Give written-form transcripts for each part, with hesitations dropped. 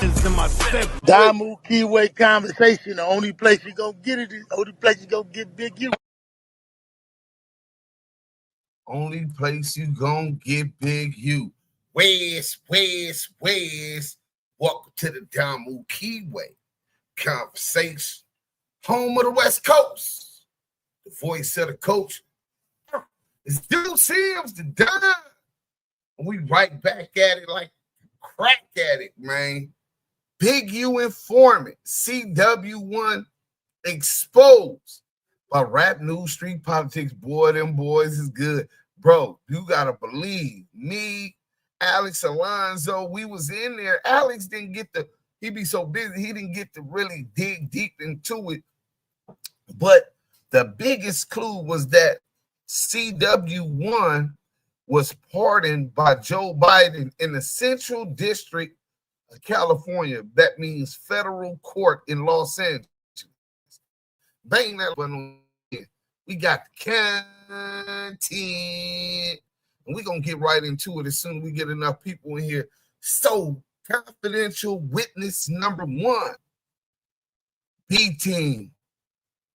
Damu, Kiwe conversation. The only place you gonna get it is the only place you gonna get Big U. Only place you gonna get Big U. Where's? Welcome to the Damu Kiwe conversation. Home of the West Coast. The voice of the coach. It's Duse M, the Damu. We right back at it like crack at it, man. Big U informant, CW1 exposed by Rap News Street Politics. Boy, them boys is good. Bro, you gotta believe me, Alex Alonzo, we was in there. Alex didn't get to, he be so busy, he didn't get to really dig deep into it. But the biggest clue was that CW1 was pardoned by Joe Biden in the Central District of California. That means federal court in Los Angeles. Bang that one. We got the content. And we're going to get right into it as soon as we get enough people in here. So, confidential witness number one. B-Team.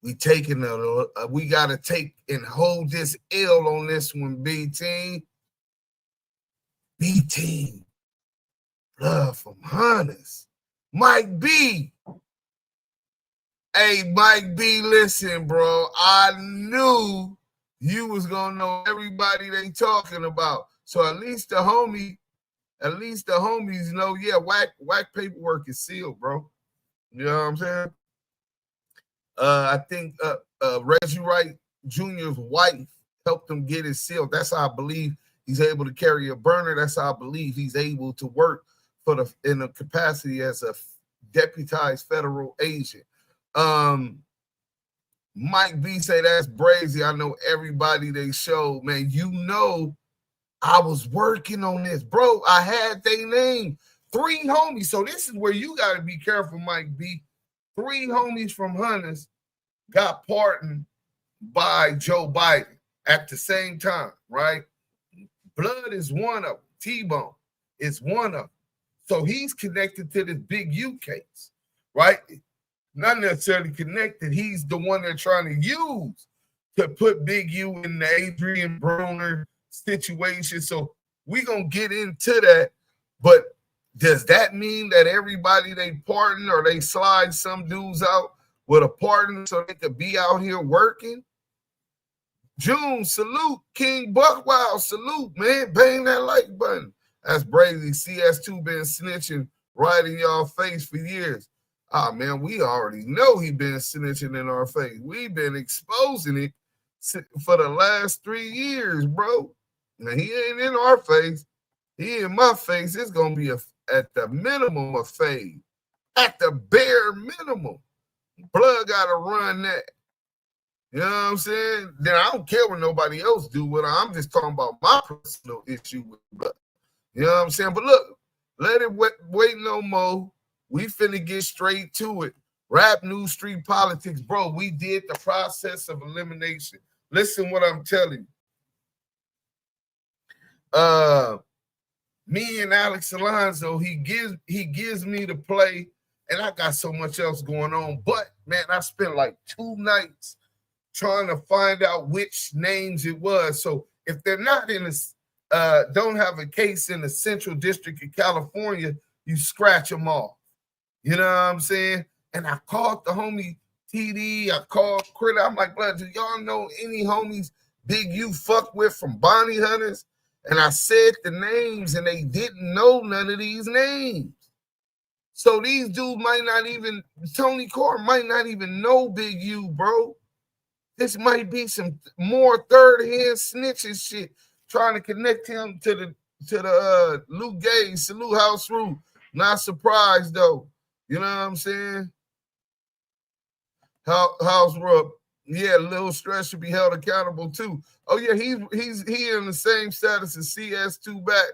We got to take and hold this L on this one, B-Team. B-Team. Love from Hunters. Mike B. Hey, Mike B, listen, bro. I knew you was going to know everybody they talking about. So at least the homies know, yeah, whack paperwork is sealed, bro. You know what I'm saying? I think Reggie Wright Jr.'s wife helped him get it sealed. That's how I believe he's able to carry a burner. That's how I believe he's able to work in the capacity as a deputized federal agent. Mike B say that's brazy. I know everybody they showed, man. You know, I was working on this, bro. I had their name, 3 homies. So this is where you got to be careful, Mike B. 3 homies from Hunters got pardoned by Joe Biden at the same time, right? Blood is one of them. T-Bone is one of them. So he's connected to this Big U case, right? Not necessarily connected. He's the one they're trying to use to put Big U in the Adrien Broner situation. So we're going to get into that. But does that mean that everybody they pardon or they slide some dudes out with a pardon so they could be out here working? June, salute. King Buckwild, salute, man. Bang that like button. That's Brady. CS2 been snitching right in y'all face for years. Ah, man, we already know he been snitching in our face. We've been exposing it for the last 3 years, bro. Now, he ain't in our face. He in my face. It's going to be at the minimum a fade. At the bare minimum. Blood got to run that. You know what I'm saying? Then I don't care what nobody else do with it. I'm just talking about my personal issue with blood. You know what I'm saying? But look, let it wait no more. We finna get straight to it. Rap News Street Politics, bro. We did the process of elimination. Listen what I'm telling you. Me and Alex Alonzo, he gives me the play, and I got so much else going on. But man, I spent like 2 nights trying to find out which names it was. So if they're not in this, don't have a case in the Central District of California, you scratch them off. You know what I'm saying? And I called the homie TD. I called Critter. I'm like, blood, do y'all know any homies Big U fuck with from Bounty Hunters? And I said the names, and they didn't know none of these names. So these dudes might not even, Tony Carr might not even know Big U, bro. This might be some more third-hand snitching shit, trying to connect him to the Luke Gage, Salute House Rule. Not surprised, though. You know what I'm saying? House Rub. Yeah, Lil Stress should be held accountable too. Oh yeah, he in the same status as CS2 back.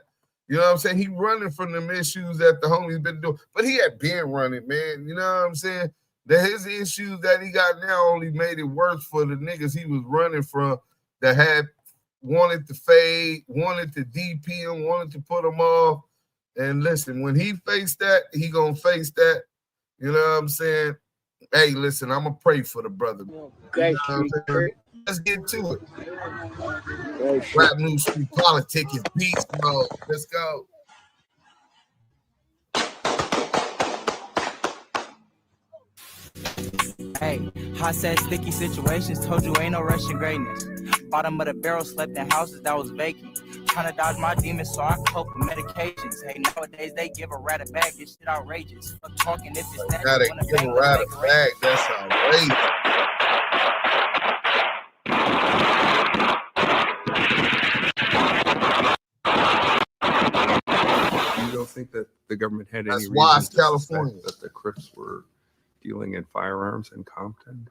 You know what I'm saying? He running from them issues that the homie's been doing, but he had been running, man. You know what I'm saying? That his issues that he got now only made it worse for the niggas he was running from that had wanted to fade, wanted to DP him, wanted to put him off. And listen, when he faced that, he gonna face that. You know what I'm saying? Hey, listen, I'm gonna pray for the brother. You know Let's get to it. Rap News Street Politics is beast mode. Let's go. Hey, hot set sticky situations, told you ain't no rushing greatness. Bottom of the barrel, slept in houses that was vacant. Trying to dodge my demons so I cope with medications. Hey, nowadays they give a rat a bag, this shit outrageous. Fuck talking if it's that. Gotta give a rat a bag, that's outrageous. You don't think that the government had any reason Watts, to California, suspect that the Crips were dealing in firearms in Compton?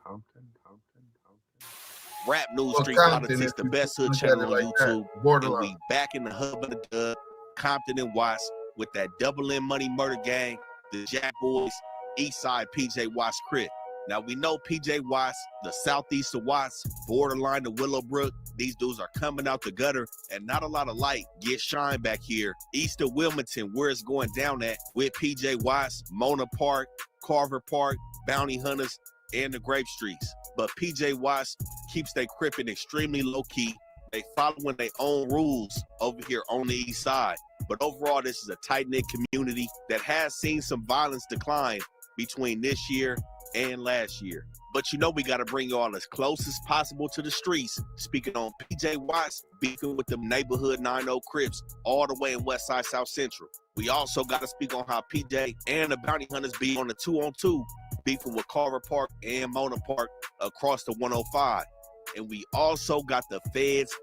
Rap News Street Politics, the best hood channel on YouTube. And we back in the hub of the dub, Compton and Watts, with that Double M Money Murder Gang, the Jack Boys, Eastside PJ Watts Crip. Now we know PJ Watts, the southeast of Watts, borderline to Willowbrook. These dudes are coming out the gutter, and not a lot of light gets shine back here east of Wilmington, where it's going down at, with PJ Watts, Mona Park, Carver Park, Bounty Hunters, and the Grape Streets. But PJ Watts keeps their cripping extremely low-key. They following their own rules over here on the east side. But overall, this is a tight-knit community that has seen some violence decline between this year and last year. But you know we got to bring y'all as close as possible to the streets. Speaking on PJ Watts, beefing with them neighborhood 9-0 Crips all the way in Westside South Central. We also got to speak on how PJ and the Bounty Hunters be on the 2-on-2, beefing with Carver Park and Mona Park across the 105. And we also got the feds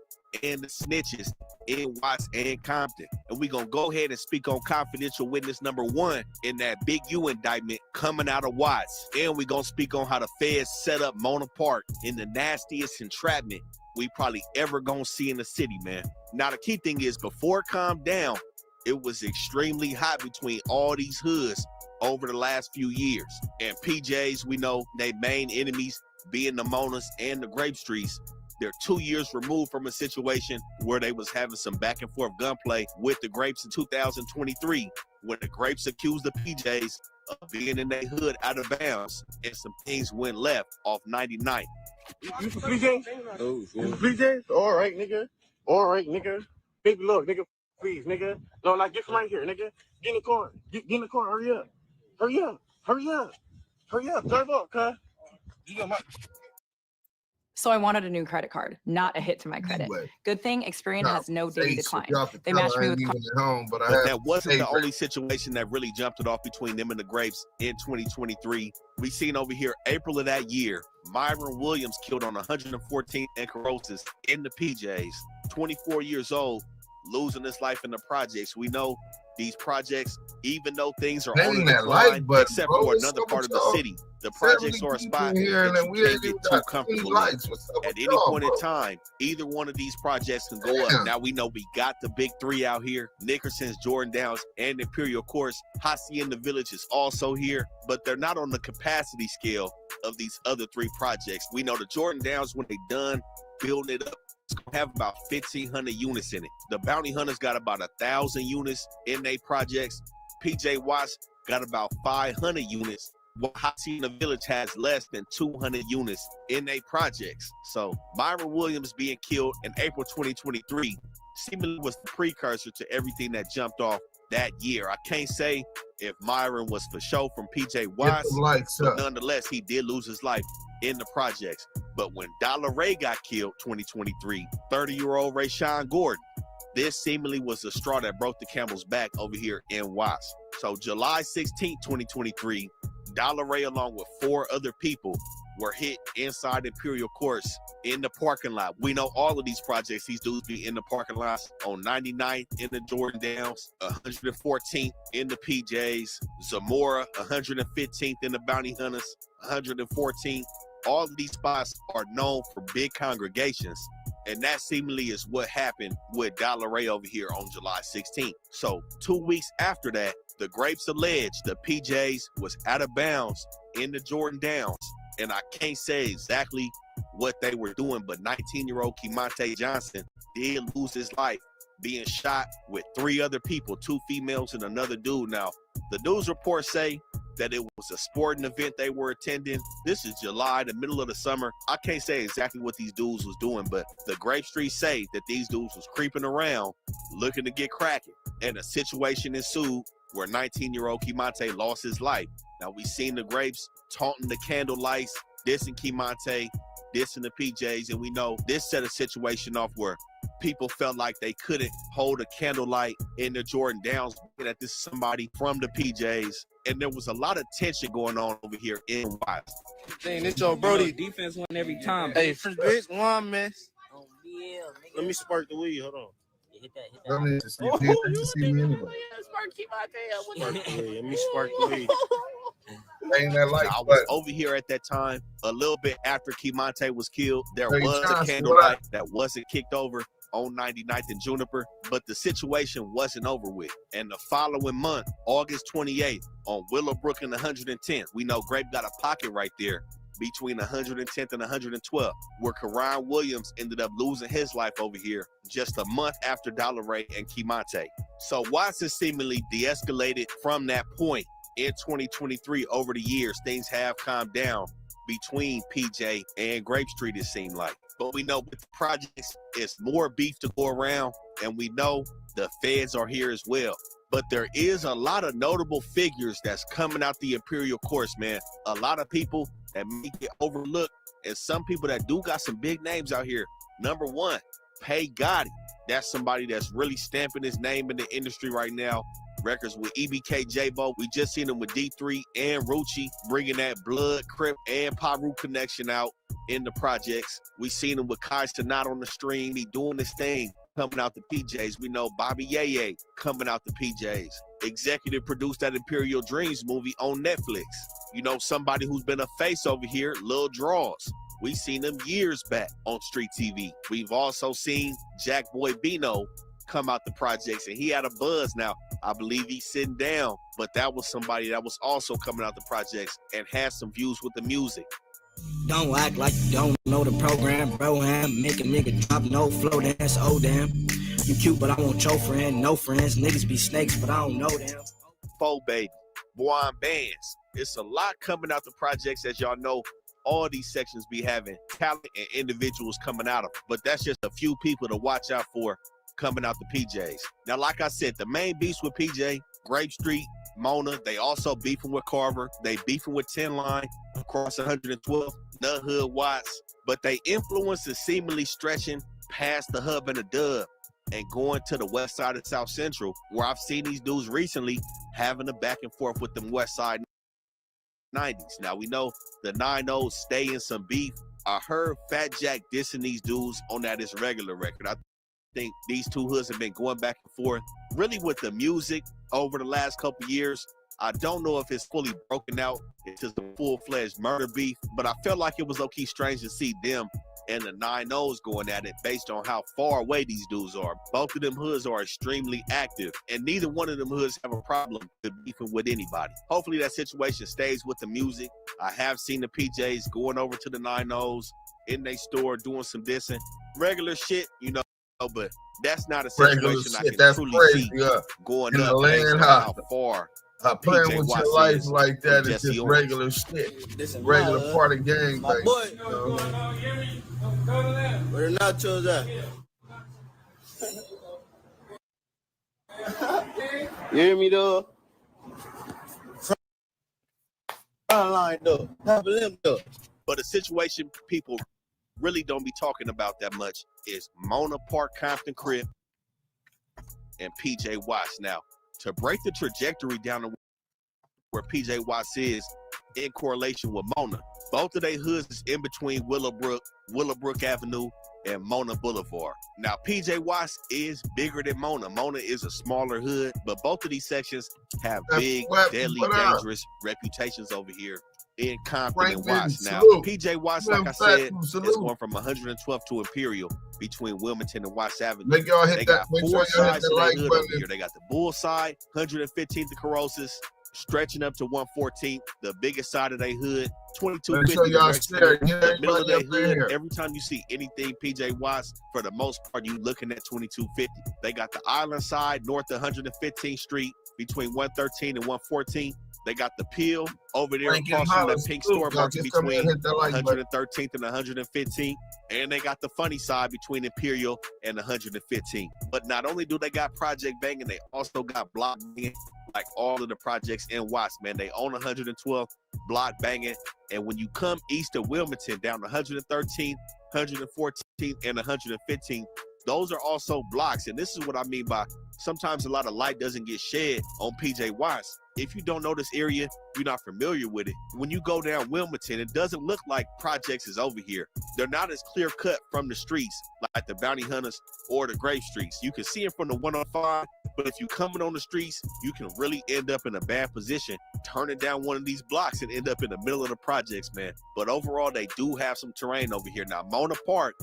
and the snitches in Watts and Compton. And we're going to go ahead and speak on confidential witness number 1 in that Big U indictment coming out of Watts. And we're going to speak on how the feds set up Mona Park in the nastiest entrapment we probably ever going to see in the city, man. Now, the key thing is, before it calmed down, it was extremely hot between all these hoods over the last few years. And PJs, we know they main enemies being the Monas and the Grape Streets. They're 2 years removed from a situation where they was having some back and forth gunplay with the Grapes in 2023, when the Grapes accused the PJs of being in their hood out of bounds, and some things went left off 99. You for PJs? Oh, you for PJs? All right, nigga. All right, nigga. Baby, look, nigga, please, nigga. No, like, get from right here, nigga. Get in the car. Get in the car. Hurry up. Hurry up. Hurry up. Hurry up. Drive up, cuz. You got my... So I wanted a new credit card, not a hit to my credit. Good thing Experian has no daily decline. They matched me with home, but that wasn't the only situation that really jumped it off between them and the Grapes in 2023. We seen over here April of that year, Myron Williams killed on 114th and Corrosis in the PJs, 24 years old, losing his life in the projects. We know these projects, even though things are on the decline, except for another part of the city, the projects are a spot that you can't get too comfortable in. At any point in time, either one of these projects can go up. Now we know we got the big three out here, Nickerson's, Jordan Downs, and Imperial Course. Hacienda Village is also here, but they're not on the capacity scale of these other three projects. We know the Jordan Downs, when they done building it up, it's going to have about 1,500 units in it. The Bounty Hunters got about 1,000 units in their projects. PJ Watts got about 500 units. While Hacienda Village has less than 200 units in their projects. So Myron Williams being killed in April 2023 seemingly was the precursor to everything that jumped off that year. I can't say if Myron was for sure from PJ Watts, but nonetheless, he did lose his life in the projects. But when Dollar Ray got killed 2023, 30-year-old Rayshawn Gordon, this seemingly was the straw that broke the camel's back over here in Watts. So July 16, 2023, Dollar Ray, along with 4 other people, were hit inside Imperial Course in the parking lot. We know all of these projects, these dudes be in the parking lots on 99th in the Jordan Downs, 114th in the PJs, Zamora, 115th in the Bounty Hunters, 114th. All of these spots are known for big congregations. And that seemingly is what happened with Dollar Ray over here on July 16th. So 2 weeks after that, the Grapes alleged the PJs was out of bounds in the Jordan Downs. And I can't say exactly what they were doing, but 19-year-old Kemonte Johnson did lose his life being shot with 3 other people, 2 females and another dude. Now, the news reports say that it was a sporting event they were attending. This is July, the middle of the summer. I can't say exactly what these dudes was doing, but the Grape Street say that these dudes was creeping around looking to get cracking. And a situation ensued where 19-year-old Kimonte lost his life. Now, we seen the Grapes taunting the candle lights, dissing Kimonte, dissing the PJs, and we know this set a situation off where people felt like they couldn't hold a candlelight in the Jordan Downs, that this is somebody from the PJs. And there was a lot of tension going on over here in Wise. Dang, this your Brody. Defense won every time. Hey, first bitch, one miss. Let me spark the weed. Hold on. Hit that. See me anyway. Spark the weed. Let me spark the weed. I was over here at that time, a little bit after Kimonte was killed. There was a candlelight that wasn't kicked over on 99th and Juniper, but the situation wasn't over with. And the following month, August 28th, on Willowbrook and 110th, we know Grape got a pocket right there between 110th and 112th, where Karan Williams ended up losing his life over here just a month after Dollar Ray and Kimonte. So Watson seemingly de-escalated from that point. In 2023, over the years, things have calmed down between PJ and Grape Street, it seemed like. But we know with the projects, it's more beef to go around, and we know the feds are here as well. But there is a lot of notable figures that's coming out the Imperial Courts, man. A lot of people that may get overlooked, and some people that do got some big names out here. Number 1, Pay Gotti. That's somebody that's really stamping his name in the industry right now. Records with EBK J-Bo. We just seen him with D3 and Rucci, bringing that Blood, Crip, and Paru connection out in the projects. We seen him with Kai Stanat on the stream. He doing this thing, coming out the PJs. We know Bobby Yeye coming out the PJs. Executive produced that Imperial Dreams movie on Netflix. You know, somebody who's been a face over here, Lil Draws. We seen him years back on Street TV. We've also seen Jack Boy Bino come out the projects, and he had a buzz. Now, I believe he's sitting down, but that was somebody that was also coming out the projects and had some views with the music. Don't act like you don't know the program, bro. Make a nigga drop no flow dance. Oh damn, you cute, but I want your friend. No friends, niggas be snakes, but I don't know them. Faux Baby, Boy Bands. It's a lot coming out the projects, as y'all know. All these sections be having talent and individuals coming out of them, but that's just a few people to watch out for coming out the PJs. Now, like I said, the main beefs with PJ, Grape Street, Mona, they also beefing with Carver, they beefing with 10 Line, across 112, Nut Hood, Watts, but they influence is seemingly stretching past the hub and the dub and going to the west side of South Central, where I've seen these dudes recently having a back and forth with them west side 90s. Now, we know the 9-0s stay in some beef. I heard Fat Jack dissing these dudes on that is regular record. I think these two hoods have been going back and forth really with the music over the last couple years. I don't know if it's fully broken out into the full-fledged murder beef, but I felt like it was low-key strange to see them and the 9-0s going at it based on how far away these dudes are. Both of them hoods are extremely active, and neither one of them hoods have a problem with beefing with anybody. Hopefully that situation stays with the music. I have seen the PJs going over to the 9-0s in their store doing some dissing. Regular shit, you know, but that's not a situation I can truly see going up based on how far playing with your life like that is just regular shit. This is regular part of game, my boy. You know? Where the nachos at? You hear me though? Front line though. Top of them though. But a situation people really don't be talking about that much is Mona Park Compton Crib and PJ Watts. Now, to break the trajectory down to where PJ Watts is in correlation with Mona, both of their hoods is in between Willowbrook Avenue, and Mona Boulevard. Now, PJ Watts is bigger than Mona. Mona is a smaller hood, but both of these sections have big, deadly, dangerous reputations over here in Compton and Watts. Now, PJ Watts, like I said, is going from 112th to Imperial between Wilmington and Watts Avenue. Make y'all hit they that. got four sides to their hood over here. They got the Bull side, 115th to Corrosis, stretching up to 114th, the biggest side of their hood. 2250, Make sure y'all share it. the middle of their Everybody up in hood. here. Every time you see anything PJ Watts, for the most part, you looking at 2250. They got the island side north of 115th Street between 113 and 114. They got the Peel over there across from the pink store marks between 113th and 115th. And they got the funny side between Imperial and 115th. But not only do they got project banging, they also got block banging, like all of the projects in Watts, man. They own 112 block banging. And when you come east of Wilmington, down to 113th, 114th, and 115th, those are also blocks. And this is what I mean by sometimes a lot of light doesn't get shed on PJ Watts. If you don't know this area, you're not familiar with it. When you go down Wilmington, it doesn't look like projects is over here. They're not as clear cut from the streets like the Bounty Hunters or the Grave Streets. You can see them from the 105, but if you're coming on the streets, you can really end up in a bad position, turning down one of these blocks and end up in the middle of the projects, man. But overall, they do have some terrain over here. Now, Mona Park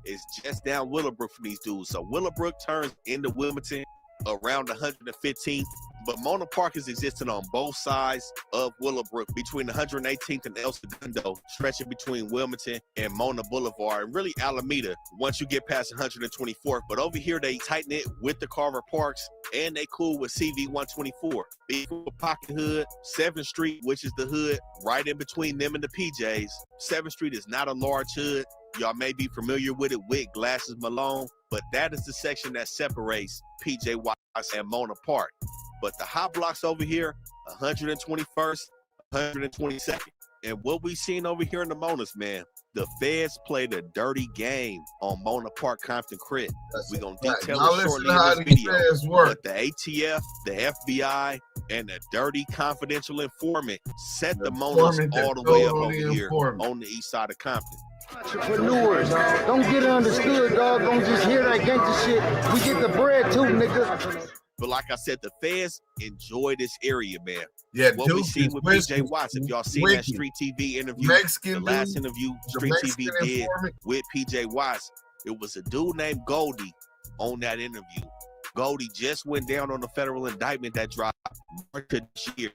is just down Willowbrook from these dudes. So Willowbrook turns into Wilmington around 115th, but Mona Park is existing on both sides of Willowbrook between 118th and El Segundo, stretching between Wilmington and Mona Boulevard, and really Alameda once you get past 124th. But over here, they tighten it with the Carver Parks, and they cool with CV124. Big Pocket Hood, 7th Street, which is the hood right in between them and the PJs. 7th Street is not a large hood. Y'all may be familiar with it with Glasses Malone, but that is the section that separates PJ Watts and Mona Park. But the hot blocks over here, 121st, 122nd. And what we seen over here in the Monas, man, the feds played a dirty game on Mona Park Compton Crit. We're going to detail it shortly in this video. But the ATF, the FBI, and the dirty confidential informant set the Monas all the way up over here on the east side of Compton. Entrepreneurs, don't get it understood, dog. Don't just hear that gangster shit. We get the bread too, nigga. But like I said, the feds enjoy this area, man. Yeah, what we see with PJ Watts, if y'all seen that Street TV interview, the last interview Street TV did with PJ Watts, it was a dude named Goldie on that interview. Goldie just went down on the federal indictment that dropped March of this year,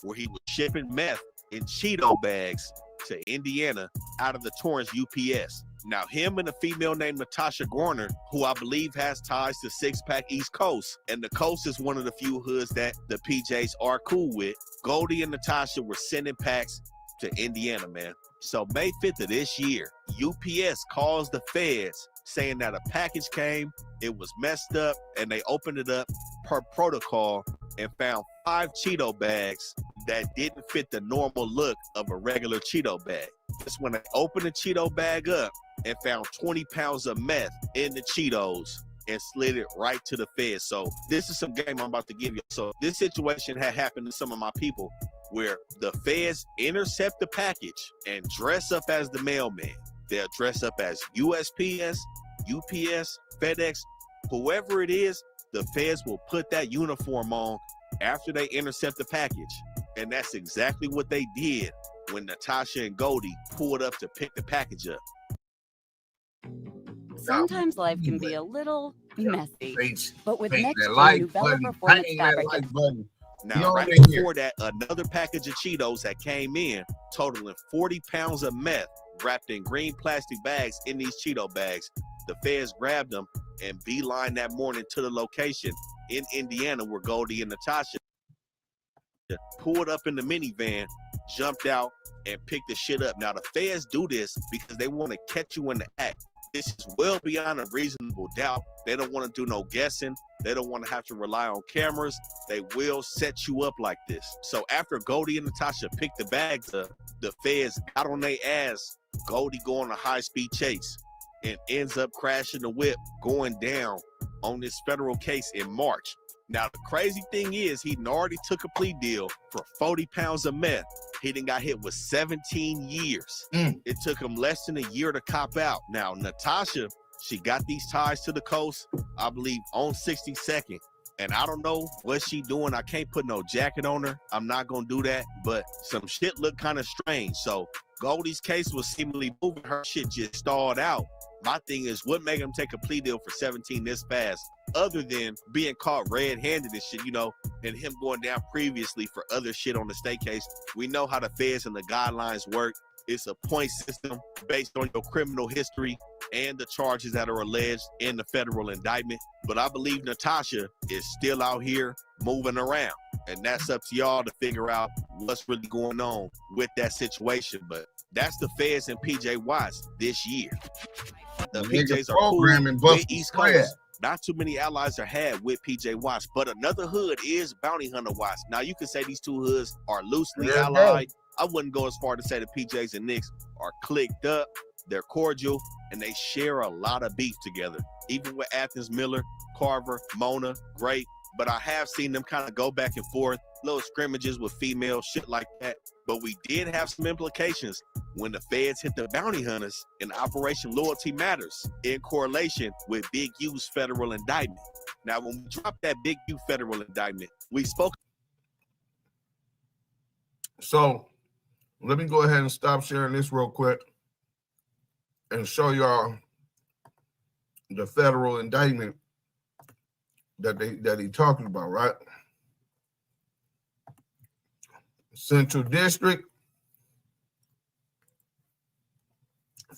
where he was shipping meth in Cheeto bags to Indiana out of the Torrance UPS. Now, him and a female named Natasha Gorner, who I believe has ties to Six Pack East Coast, and the Coast is one of the few hoods that the PJs are cool with. Goldie and Natasha were sending packs to Indiana, man. So May 5th of this year, UPS calls the feds saying that a package came, it was messed up, and they opened it up per protocol and found 5 Cheeto bags that didn't fit the normal look of a regular Cheeto bag. That's when they opened the Cheeto bag up and found 20 pounds of meth in the Cheetos and slid it right to the feds. So this is some game I'm about to give you. So this situation had happened to some of my people where the feds intercept the package and dress up as the mailman. They'll dress up as USPS, UPS, FedEx, whoever it is, the feds will put that uniform on after they intercept the package. And that's exactly what they did when Natasha and Goldie pulled up to pick the package up. Sometimes life can be a little messy, but with next new Bella Performance Fabric. Now, right before that, another package of Cheetos that came in, totaling 40 pounds of meth wrapped in green plastic bags in these Cheeto bags. The feds grabbed them and beeline that morning to the location in Indiana where Goldie and Natasha pulled up in the minivan, jumped out, and picked the shit up. Now, the feds do this because they want to catch you in the act. This is well beyond a reasonable doubt. They don't want to do no guessing. They don't want to have to rely on cameras. They will set you up like this. So after Goldie and Natasha picked the bags up, the feds got on their ass. Goldie go on a high-speed chase and ends up crashing the whip, going down on this federal case in March. Now, the crazy thing is he already took a plea deal for 40 pounds of meth. He done got hit with 17 years. It took him less than a year to cop out. Now, Natasha, she got these ties to the coast, I believe, on 62nd. And I don't know what she doing. I can't put no jacket on her. I'm not going to do that. But some shit looked kind of strange. So Goldie's case was seemingly moving. Her shit just stalled out. My thing is, what made him take a plea deal for 17 this fast, other than being caught red-handed and shit, you know, and him going down previously for other shit on the state case. We know how the feds and the guidelines work. It's a point system based on your criminal history and the charges that are alleged in the federal indictment. But I believe Natasha is still out here moving around, and that's up to y'all to figure out what's really going on with that situation. But that's the feds and PJ Watts this year. The PJs are cool with East Coast. Not too many allies are had with PJ Watts, but another hood is Bounty Hunter Watts. Now, you can say these two hoods are loosely allied. I wouldn't go as far to say the PJs and Knicks are clicked up. They're cordial, and they share a lot of beef together. Even with Athens Miller, Carver, Mona, Great. But I have seen them kind of go back and forth, little scrimmages with females, shit like that. But we did have some implications when the feds hit the bounty hunters in Operation Loyalty Matters in correlation with Big U's federal indictment. Now, when we dropped that Big U federal indictment, we spoke. So let me go ahead and stop sharing this real quick and show y'all the federal indictment that he talking about, right? Central District,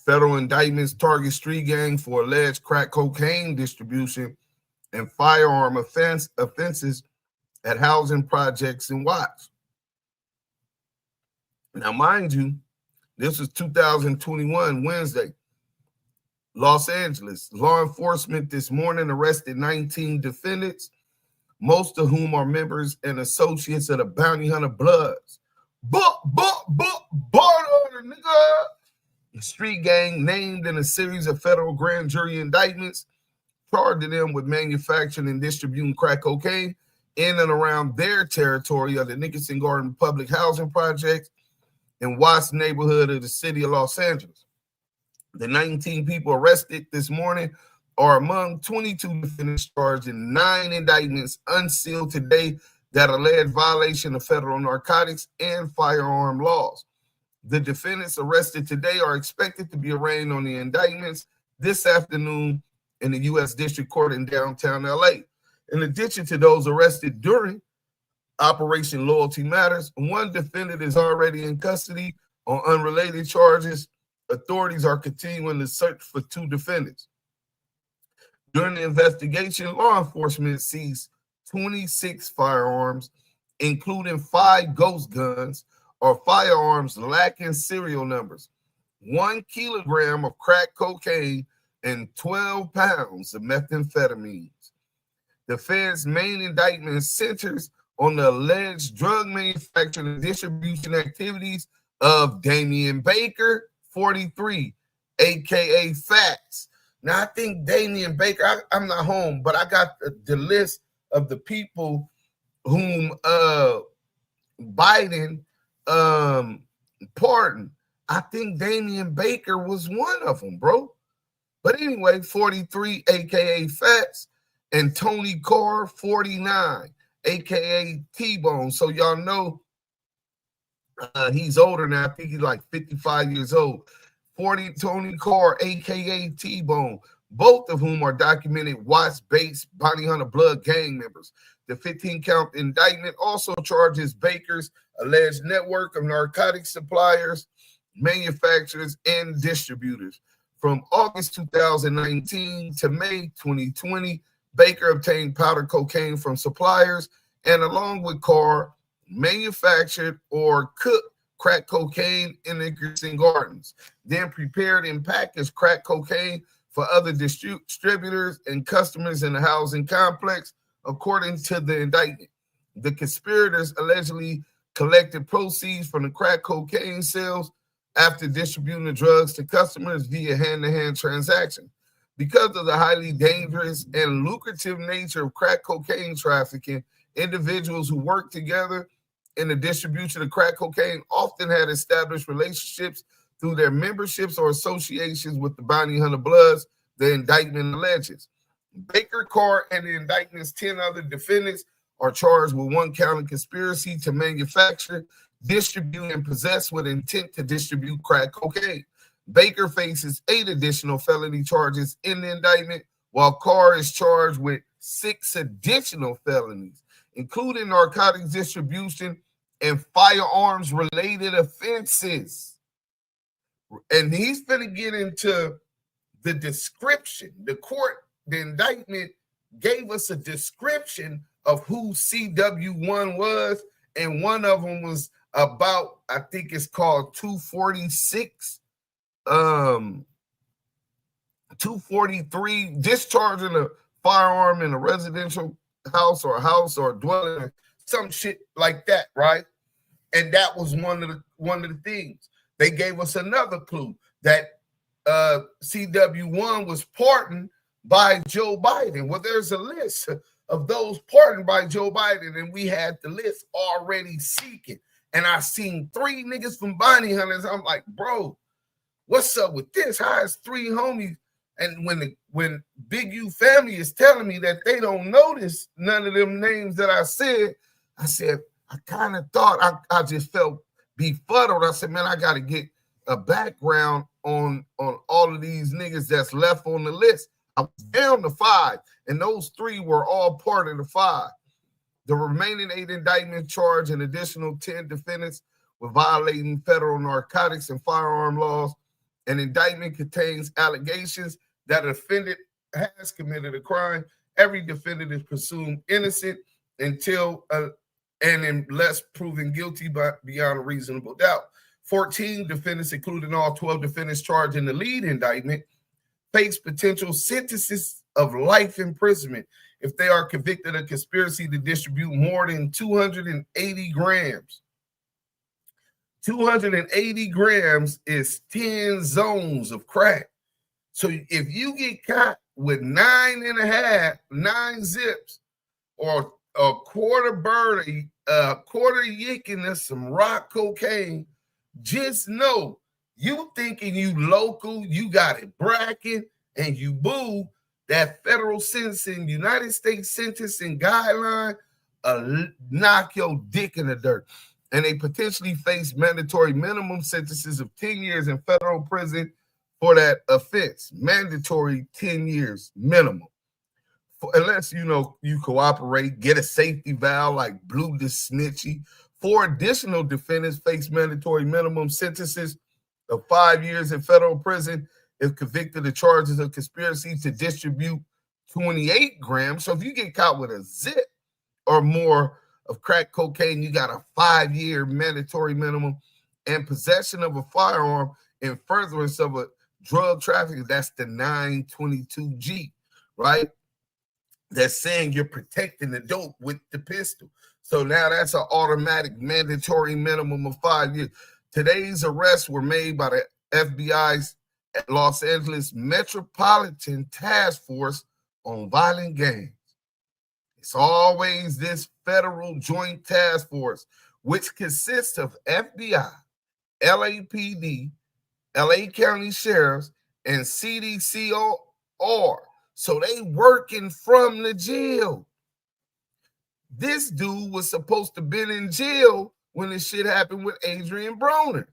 federal indictments target street gang for alleged crack cocaine distribution and firearm offenses at housing projects in Watts. Now, mind you, this is 2021, Wednesday. Los Angeles, law enforcement this morning arrested 19 defendants, most of whom are members and associates of the Bounty Hunter Bloods. Border, nigga. The street gang named in a series of federal grand jury indictments charged them with manufacturing and distributing crack cocaine in and around their territory of the Nickerson Garden Public Housing Project in Watts neighborhood of the city of Los Angeles. The 19 people arrested this morning are among 22 defendants charged in 9 indictments unsealed today that allege violation of federal narcotics and firearm laws. The defendants arrested today are expected to be arraigned on the indictments this afternoon in the U.S. District Court in downtown L.A. In addition to those arrested during Operation Loyalty Matters, one defendant is already in custody on unrelated charges. Authorities are continuing to search for 2 defendants. During the investigation, law enforcement seized 26 firearms, including 5 ghost guns or firearms lacking serial numbers, 1 kilogram of crack cocaine, and 12 pounds of methamphetamines. The Fed's main indictment centers on the alleged drug manufacturing and distribution activities of Damian Baker, 43, aka Fats. Now, I think Damian Baker, I'm not home, but I got the list of the people whom Biden pardoned. I think Damian Baker was one of them, bro. But anyway, 43, aka Fats, and Tony Carr, 49, aka T-Bone. So y'all know he's older now. I think he's like 55 years old. 40, Tony Carr, aka T-Bone, both of whom are documented Watts-based Bounty Hunter Blood gang members. The 15-count indictment also charges Baker's alleged network of narcotic suppliers, manufacturers, and distributors. From August 2019 to May 2020, Baker obtained powder cocaine from suppliers and, along with Carr, manufactured or cooked crack cocaine in Nickerson Gardens, then prepared and packaged crack cocaine for other distributors and customers in the housing complex, according to the indictment. The conspirators allegedly collected proceeds from the crack cocaine sales after distributing the drugs to customers via hand-to-hand transaction. Because of the highly dangerous and lucrative nature of crack cocaine trafficking, individuals who work together in the distribution of crack cocaine often had established relationships through their memberships or associations with the Bounty Hunter Bloods, the indictment alleges. Baker, Carr, and the indictment's 10 other defendants are charged with 1 count of conspiracy to manufacture, distribute, and possess with intent to distribute crack cocaine. Baker faces 8 additional felony charges in the indictment, while Carr is charged with 6 additional felonies, including narcotics distribution and firearms-related offenses. And he's going to get into the description. The indictment gave us a description of who CW1 was, and one of them was about, I think it's called 246, 243, discharging a firearm in a residential house or dwelling, some shit like that, right? And that was one of the things. They gave us another clue that CW1 was pardoned by Joe Biden. Well, there's a list of those pardoned by Joe Biden, and we had the list already seeking. And I seen 3 niggas from Bounty Hunters. I'm like, bro, what's up with this? How is 3 homies? And when Big U family is telling me that they don't notice none of them names that I said I kind of thought I just felt befuddled. I said, man, I got to get a background on all of these niggas that's left on the list. I was down to 5, and those 3 were all part of the 5. The remaining 8 indictments charge an additional 10 defendants with violating federal narcotics and firearm laws. An indictment contains allegations that a defendant has committed a crime. Every defendant is presumed innocent until and unless proven guilty beyond a reasonable doubt. 14 defendants, including all 12 defendants charged in the lead indictment, face potential sentences of life imprisonment if they are convicted of conspiracy to distribute more than 280 grams. 280 grams is 10 zones of crack. So if you get caught with 9 zips, or a quarter bird, a quarter yick, and some rock cocaine, just know you thinking you local, you got it bracket, and you boo, that federal sentencing, United States sentencing guideline, knock your dick in the dirt. And they potentially face mandatory minimum sentences of 10 years in federal prison for that offense. Mandatory 10 years minimum. Unless, you cooperate, get a safety valve like Blue the Snitchy. 4 additional defendants face mandatory minimum sentences of 5 years in federal prison if convicted of charges of conspiracy to distribute 28 grams. So if you get caught with a zip or more of crack cocaine, you got a 5-year mandatory minimum. And possession of a firearm in furtherance of a drug trafficking, that's the 922G, right? That's saying you're protecting the dope with the pistol. So now that's an automatic mandatory minimum of 5 years. Today's arrests were made by the FBI's Los Angeles Metropolitan Task Force on Violent Gangs. It's always this federal joint task force, which consists of FBI, LAPD, LA County Sheriffs, and CDCR. So they working from the jail. This dude was supposed to been in jail when this shit happened with Adrien Broner.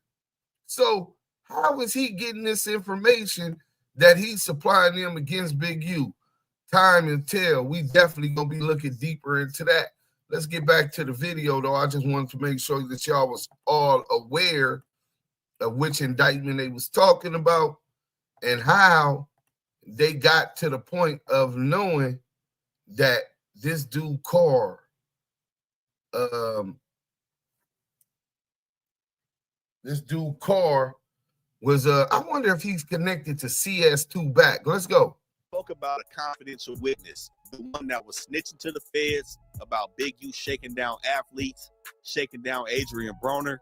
So how is he getting this information that he's supplying them against Big U? Time will tell. We definitely gonna be looking deeper into that. Let's get back to the video, though. I just wanted to make sure that y'all was all aware of which indictment they was talking about and how they got to the point of knowing that this dude Carr, was I wonder if he's connected to CS2 back. Let's go. Spoke about a confidential witness, the one that was snitching to the feds about Big U shaking down athletes, shaking down Adrien Broner,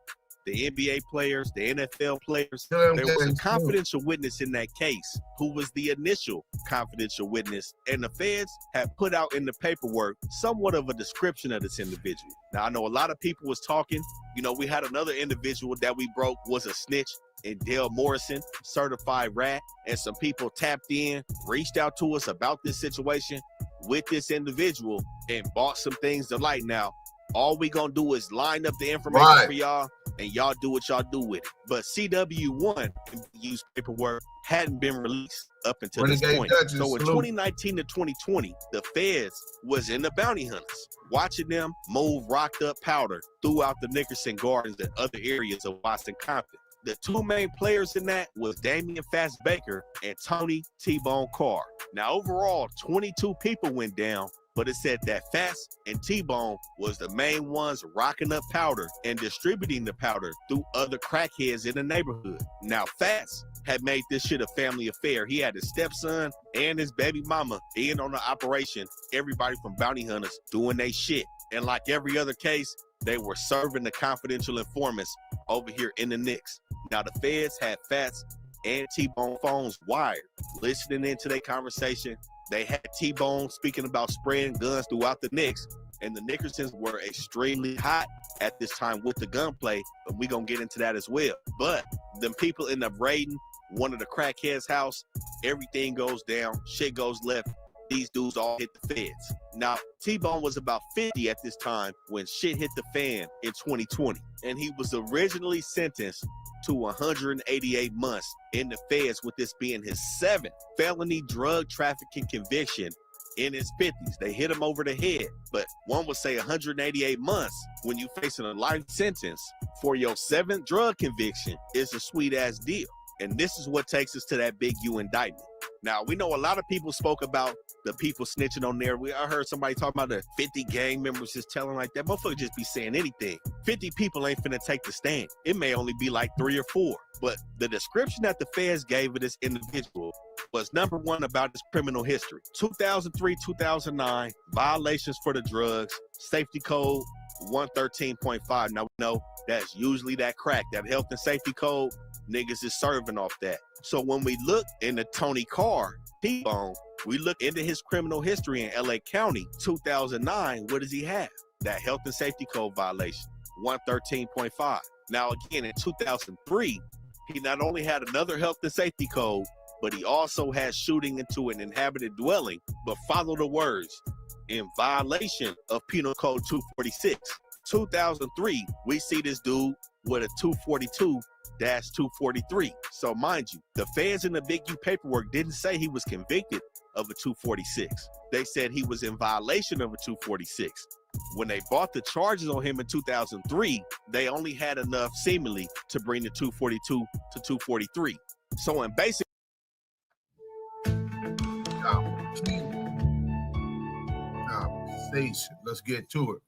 the NBA players, the NFL players. There was a confidential witness in that case who was the initial confidential witness, and the feds had put out in the paperwork somewhat of a description of this individual. Now, I know a lot of people was talking. We had another individual that we broke was a snitch, and Dale Morrison, certified rat, and some people tapped in, reached out to us about this situation with this individual and brought some things to light. Now, all we gonna do is line up the information for y'all and y'all do what y'all do with it. But CW1 used paperwork hadn't been released up until this point. So in 2019 to 2020, the feds was in the bounty hunters, watching them move rocked up powder throughout the Nickerson Gardens and other areas of Washington Compton. The two main players in that was Damian Fats Baker and Tony T-Bone Carr. Now overall, 22 people went down, but it said that Fats and T-Bone was the main ones rocking up powder and distributing the powder through other crackheads in the neighborhood. Now Fats had made this shit a family affair. He had his stepson and his baby mama in on the operation, everybody from bounty hunters doing they shit. And like every other case, they were serving the confidential informants over here in the Knicks. Now the feds had Fats and T-Bone phones wired, listening into their conversation. They had T-Bone speaking about spraying guns throughout the Knicks, and the Nickersons were extremely hot at this time with the gunplay, and we gonna get into that as well. But them people end up raiding one of the crackheads' house, everything goes down, shit goes left. These dudes all hit the feds. Now, T-Bone was about 50 at this time when shit hit the fan in 2020, and he was originally sentenced to 188 months in the feds, with this being his 7th felony drug trafficking conviction in his 50s. They hit him over the head, but one would say 188 months when you facing a life sentence for your 7th drug conviction is a sweet ass deal. And this is what takes us to that big U indictment. Now, we know a lot of people spoke about the people snitching on there. I heard somebody talk about the 50 gang members just telling like that. Motherfucker just be saying anything. 50 people ain't finna take the stand. It may only be like 3 or 4. But the description that the feds gave of this individual was, number one, about his criminal history. 2003, 2009, violations for the drugs, safety code 113.5. Now, we know that's usually that crack, that health and safety code. Niggas is serving off that. So when we look into Tony Carr, T-Bone, we look into his criminal history in LA County, 2009, what does he have? That health and safety code violation, 113.5. Now again, in 2003, he not only had another health and safety code, but he also had shooting into an inhabited dwelling. But follow the words, in violation of Penal Code 246. 2003, we see this dude with a 242-243. So mind you, the feds in the Big U paperwork didn't say he was convicted of a 246. They said he was in violation of a 246. When they brought the charges on him in 2003, they only had enough seemingly to bring the 242 to 243. So in basic conversation, let's get to it.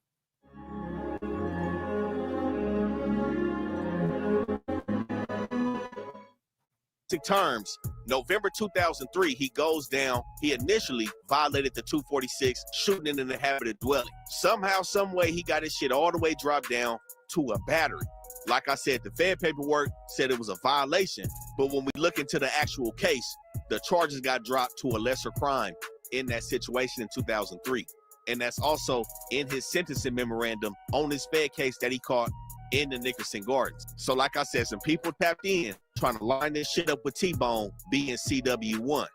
terms, November 2003, he goes down. He initially violated the 246, shooting in an inhabited dwelling. Somehow, some way, he got his shit all the way dropped down to a battery. Like I said, the Fed paperwork said it was a violation, but when we look into the actual case, the charges got dropped to a lesser crime in that situation in 2003. And that's also in his sentencing memorandum on this Fed case that he caught in the Nickerson Gardens. So like I said, some people tapped in trying to line this shit up with T-Bone being CW1.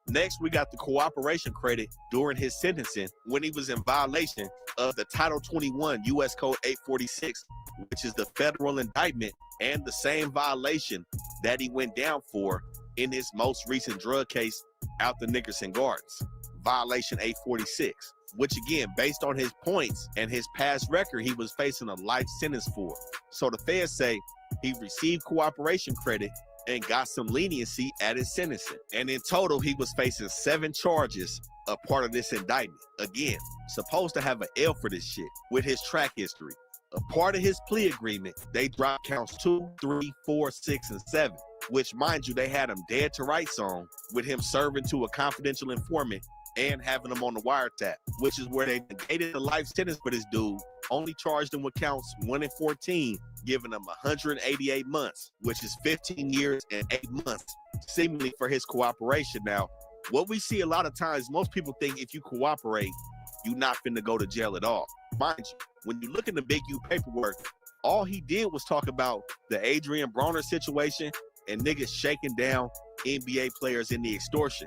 Next, we got the cooperation credit during his sentencing when he was in violation of the Title 21 U.S. Code 846, which is the federal indictment and the same violation that he went down for in his most recent drug case out the Nickerson Gardens, violation 846. Which again, based on his points and his past record, he was facing a life sentence for. So the feds say he received cooperation credit and got some leniency at his sentencing. And in total, he was facing 7 charges, a part of this indictment. Again, supposed to have an L for this shit with his track history. A part of his plea agreement, they dropped counts 2, 3, 4, 6, and 7, which mind you, they had him dead to rights on with him serving to a confidential informant and having him on the wiretap, which is where they negated the life sentence for this dude, only charged him with counts 1 and 14, giving him 188 months, which is 15 years and 8 months, seemingly for his cooperation. Now, what we see a lot of times, most people think if you cooperate, you're not finna go to jail at all. Mind you, when you look in the Big U paperwork, all he did was talk about the Adrien Broner situation and niggas shaking down NBA players in the extortion.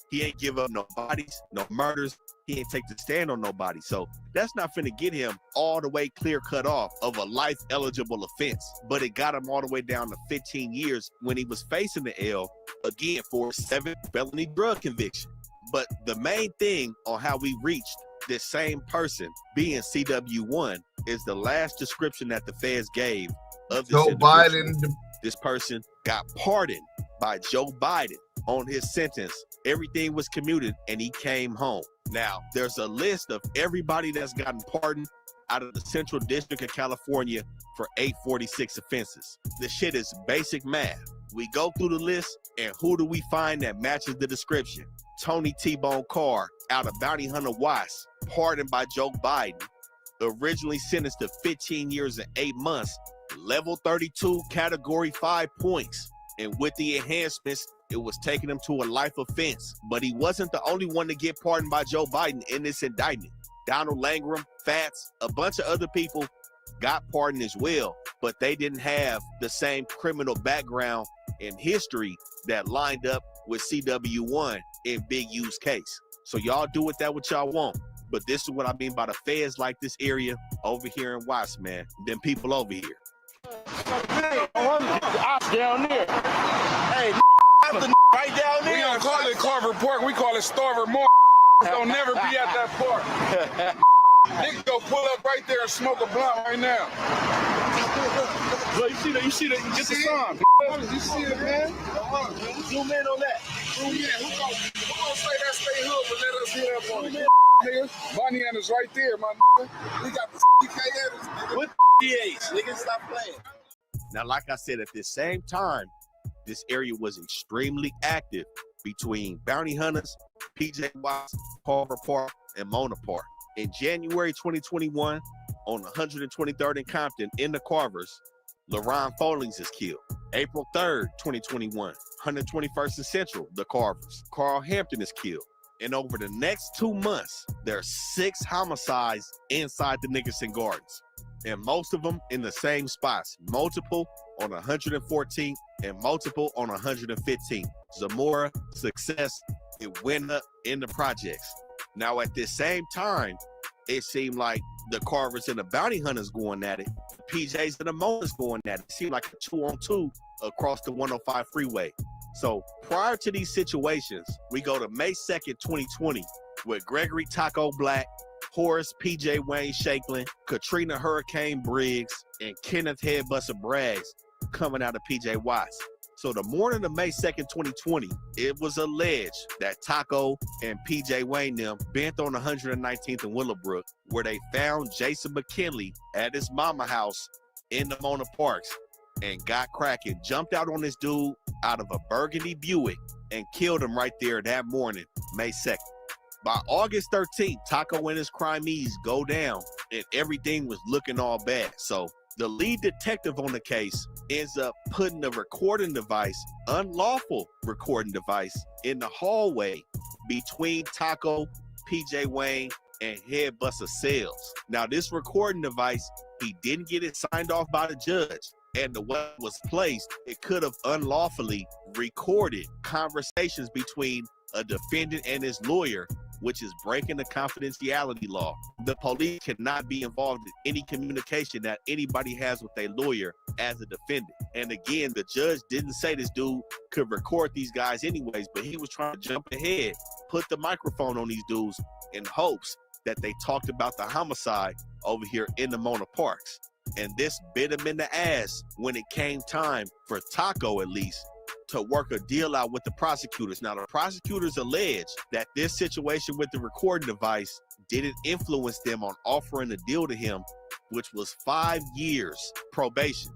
He ain't give up no bodies, no murders, he ain't take the stand on nobody. So that's not finna get him all the way clear cut off of a life eligible offense. But it got him all the way down to 15 years when he was facing the L again for a 7 felony drug conviction. But the main thing on how we reached this same person being CW1 is the last description that the feds gave of this Joe individual. Biden. This person got pardoned by Joe Biden on his sentence. Everything was commuted and he came home. Now, there's a list of everybody that's gotten pardoned out of the Central District of California for 846 offenses. This shit is basic math. We go through the list, and who do we find that matches the description? Tony T-Bone Carr out of Bounty Hunter Watts, pardoned by Joe Biden, originally sentenced to 15 years and 8 months, level 32, category 5 points. And with the enhancements, it was taking him to a life offense. But he wasn't the only one to get pardoned by Joe Biden in this indictment. Donald Langram, Fats, a bunch of other people got pardoned as well, but they didn't have the same criminal background and history that lined up with CW1 in Big U's case. So y'all do with that what y'all want. But this is what I mean by the feds like this area over here in Watts, man. Them people over here. Down there. Hey, right down there. We don't call it Carver Park. We call it Starver Moore. Don't never be at that park. Nigga go pull up right there and smoke a blunt right now. Bro, you see that, get the sign. You see it, man? Zoom in on that. Zoom in. Who gonna say that stay hood, but let us hit up on it? Nigga, Bonnie-Anna's right there, my nigga. We got the DKs. What DAs? Nigga, stop playing. Now, like I said, at the same time, this area was extremely active between bounty hunters, PJ Watts, Carver Park, and Mona Park. In January 2021, on 123rd and Compton in the Carvers, LaRon Folings is killed. April 3rd, 2021, 121st and Central, the Carvers. Carl Hampton is killed. And over the next 2 months, there are 6 homicides inside the Nickerson Gardens. And most of them in the same spots. Multiple on 114th and multiple on 115th. Zamora, Success, it went up in the projects. Now at this same time, it seemed like the Carvers and the Bounty Hunters going at it. The PJs and the Monas going at it. It seemed like a 2-on-2 across the 105 freeway. So prior to these situations, we go to May 2nd, 2020, with Gregory Taco Black, Horace P.J. Wayne Shakelin, Katrina Hurricane Briggs, and Kenneth Headbuster Braggs coming out of P.J. Watts. So the morning of May 2nd, 2020, it was alleged that Taco and P.J. Wayne them bent on 119th and Willowbrook, where they found Jason McKinley at his mama house in the Mona Parks and got cracking, jumped out on this dude out of a burgundy Buick and killed him right there that morning, May 2nd. By August 13th, Taco and his crimees go down and everything was looking all bad. So the lead detective on the case ends up putting a recording device, unlawful recording device, in the hallway between Taco, PJ Wayne, and Headbuster cells. Now this recording device, he didn't get it signed off by the judge. And the way it was placed, it could have unlawfully recorded conversations between a defendant and his lawyer, which is breaking the confidentiality law. The police cannot be involved in any communication that anybody has with a lawyer as a defendant. And again, the judge didn't say this dude could record these guys anyways, but he was trying to jump ahead, put the microphone on these dudes in hopes that they talked about the homicide over here in the Mona Parks. And this bit him in the ass when it came time for Taco, at least, to work a deal out with the prosecutors. Now, the prosecutors allege that this situation with the recording device didn't influence them on offering a deal to him, which was 5 years probation,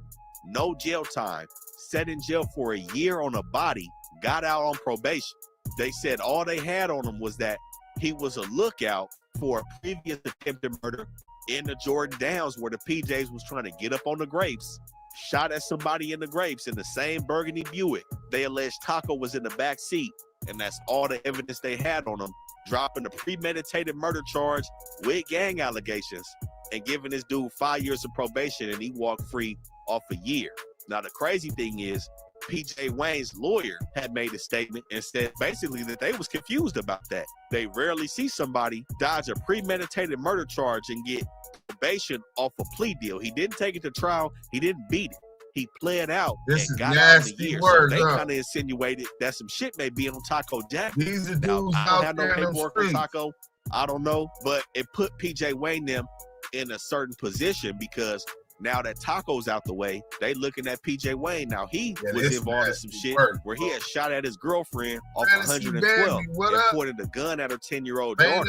no jail time, sat in jail for a year on a body, got out on probation. They said all they had on him was that he was a lookout for a previous attempted murder in the Jordan Downs where the PJs was trying to get up on the grapes, shot at somebody in the grapes in the same burgundy Buick. They alleged Taco was in the back seat, and that's all the evidence they had on him, dropping a premeditated murder charge with gang allegations and giving this dude 5 years of probation, and he walked free off a year. Now, the crazy thing is, PJ Wayne's lawyer had made a statement and said basically that they was confused about that. They rarely see somebody dodge a premeditated murder charge and get probation off a plea deal. He didn't take it to trial. He didn't beat it. He pled out and got out in a year. So they kind of insinuated that some shit may be on Taco Jack. These are dudes now, I out don't have no there in them paperwork for streets. Taco. I don't know, but it put PJ Wayne them in a certain position because now that Taco's out the way, they looking at PJ Wayne. Now he was involved in some shit where he had shot at his girlfriend off 112 and pointed a gun at her 10-year-old daughter.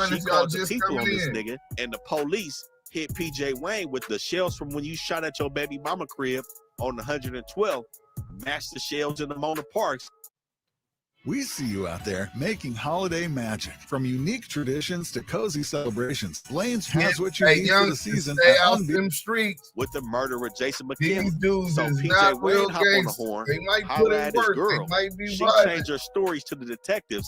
She called the people on this nigga, and the police hit PJ Wayne with the shells from when you shot at your baby mama crib on 112, matched the shells in the Mona Parks. We see you out there making holiday magic. From unique traditions to cozy celebrations, Blaine's has what you need for the season. Stay out them streets with the murderer Jason McKinney. These dudes So is PJ not Wayne real hop on the gangsters. horn, They might holler put in at his work. girl. They might be She violent. changed her stories to the detectives.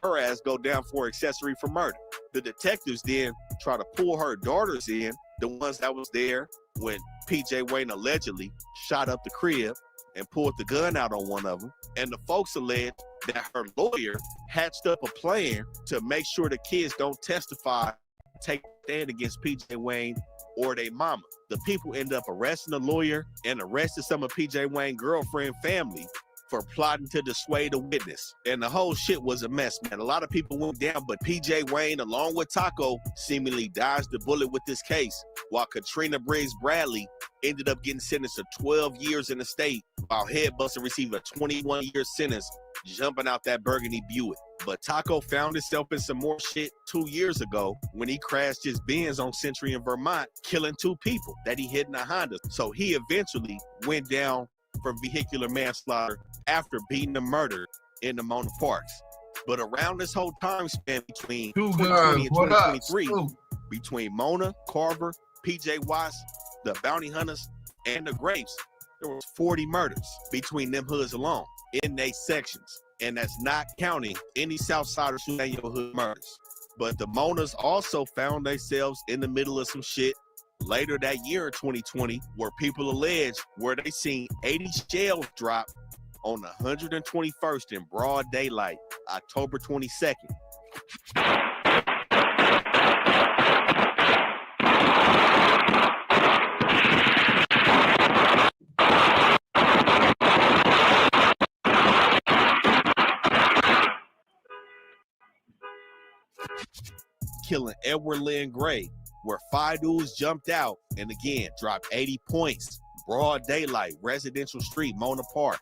Her ass go down for accessory for murder. The detectives then try to pull her daughters in, the ones that was there when PJ Wayne allegedly shot up the crib and pulled the gun out on one of them. And the folks allege that her lawyer hatched up a plan to make sure the kids don't testify, take a stand against PJ Wayne or their mama. The people end up arresting the lawyer and arrested some of PJ Wayne's girlfriend family for plotting to dissuade a witness. And the whole shit was a mess, man. A lot of people went down, but PJ Wayne, along with Taco, seemingly dodged the bullet with this case, while Katrina Briggs Bradley ended up getting sentenced to 12 years in the state, while Headbuster received a 21-year sentence jumping out that burgundy Buick. But Taco found himself in some more shit 2 years ago when he crashed his Benz on Century in Vermont, killing 2 people that he hit in a Honda. So he eventually went down for vehicular manslaughter after beating the murder in the Mona Parks. But around this whole time span between 2020 and 2023, between Mona, Carver, PJ Watts, the Bounty Hunters, and the Grapes, there was 40 murders between them hoods alone in they sections. And that's not counting any Southside or Sudanio hood murders. But the Monas also found themselves in the middle of some shit later that year in 2020, where people allege where they seen 80 shells drop on the 121st in broad daylight, October 22nd. Killing Edward Lynn Gray, where 5 dudes jumped out and again dropped 80 points, broad daylight, residential street, Mona Park.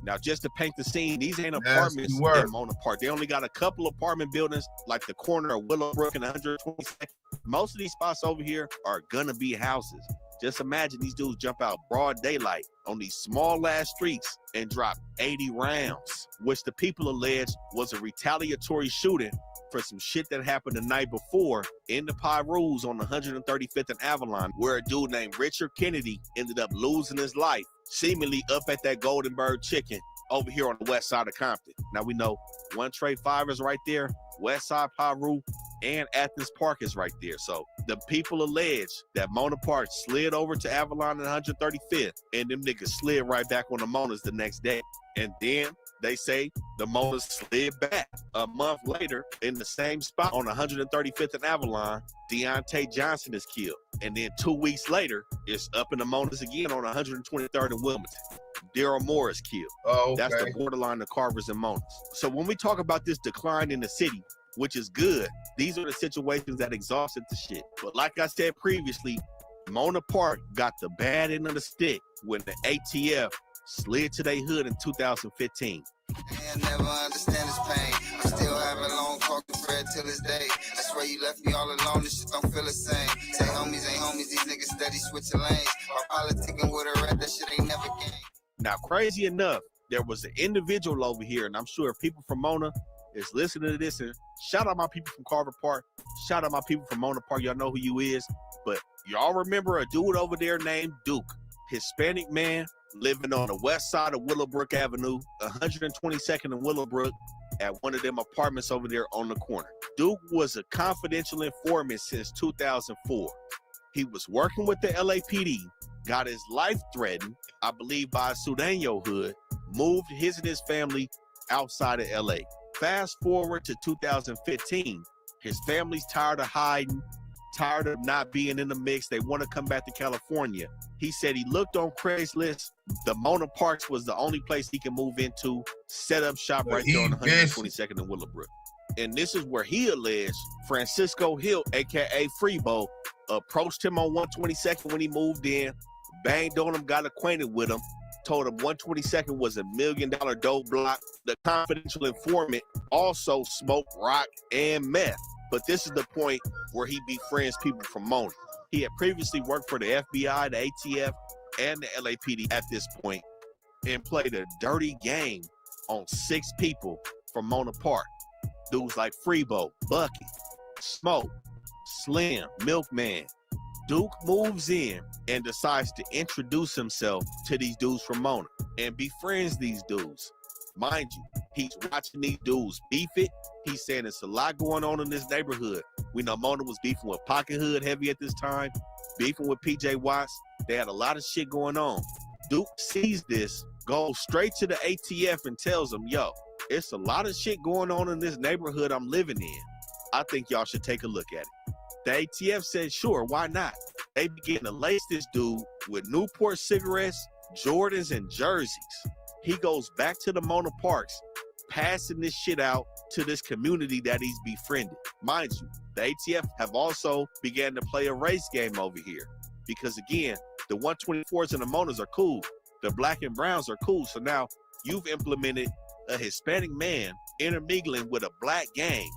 Now, just to paint the scene, these ain't apartments in Mona Park. They only got a couple apartment buildings, like the corner of Willowbrook and 122nd. Most of these spots over here are gonna be houses. Just imagine these dudes jump out broad daylight on these small ass streets and drop 80 rounds, which the people allege was a retaliatory shooting for some shit that happened the night before in the Pyrus on 135th and Avalon, where a dude named Richard Kennedy ended up losing his life, seemingly up at that Goldenberg Chicken over here on the west side of Compton. Now we know 1 Trey 5 is right there, West Side Pyru, and Athens Park is right there. So the people allege that Mona Park slid over to Avalon and 135th, and them niggas slid right back on the Monas the next day. And then they say the Monas slid back a month later in the same spot on 135th and Avalon. Deontay Johnson is killed. And then 2 weeks later, it's up in the Monas again on 123rd and Wilmington. Daryl Moore is killed. Oh, okay. That's the borderline of Carvers and Monas. So when we talk about this decline in the city, which is good, these are the situations that exhausted the shit. But like I said previously, Mona Park got the bad end of the stick when the ATF slid to their hood in 2015. I never understand this pain. I still having long talking bread till this day. I swear you left me all alone, this shit don't feel the same. Say homies ain't homies, these niggas steady switching lanes. I'm politicking with a rat, that shit ain't never gained. Now, crazy enough, there was an individual over here, and I'm sure people from Mona is listening to this, and shout out my people from Carver Park, shout out my people from Mona Park, y'all know who you is, but y'all remember a dude over there named Duke, Hispanic man, living on the west side of Willowbrook Avenue, 122nd and Willowbrook, at one of them apartments over there on the corner. Duke was a confidential informant since 2004. He was working with the LAPD, got his life threatened, I believe by a Sudanio hood, moved his and his family outside of LA. Fast forward to 2015, his family's tired of hiding, tired of not being in the mix. They want to come back to California. He said he looked on Craigslist. The Mona Parks was the only place he can move into, set up shop right there on 122nd and Willowbrook. And this is where he alleged Francisco Hill, aka Freebo, approached him on 122nd when he moved in, banged on him, got acquainted with him, told him 122nd was $1 million dope block. The confidential informant also smoked rock and meth. But this is the point where he befriends people from Mona. He had previously worked for the FBI, the ATF, and the LAPD at this point, and played a dirty game on 6 people from Mona Park. Dudes like Freebo, Bucky, Smoke, Slim, Milkman. Duke moves in and decides to introduce himself to these dudes from Mona and befriends these dudes. Mind you, he's watching these dudes beef it. He's saying there's a lot going on in this neighborhood. We know Mona was beefing with Pocket Hood heavy at this time, beefing with PJ Watts. They had a lot of shit going on. Duke sees this, goes straight to the ATF and tells them, yo, it's a lot of shit going on in this neighborhood I'm living in. I think y'all should take a look at it. The ATF said, sure, why not? They begin to lace this dude with Newport cigarettes, Jordans, and jerseys. He goes back to the Mona Parks, passing this shit out to this community that he's befriended. Mind you, the ATF have also began to play a race game over here. Because again, the 124s and the Monas are cool. The black and browns are cool. So now you've implemented a Hispanic man intermingling with a black gang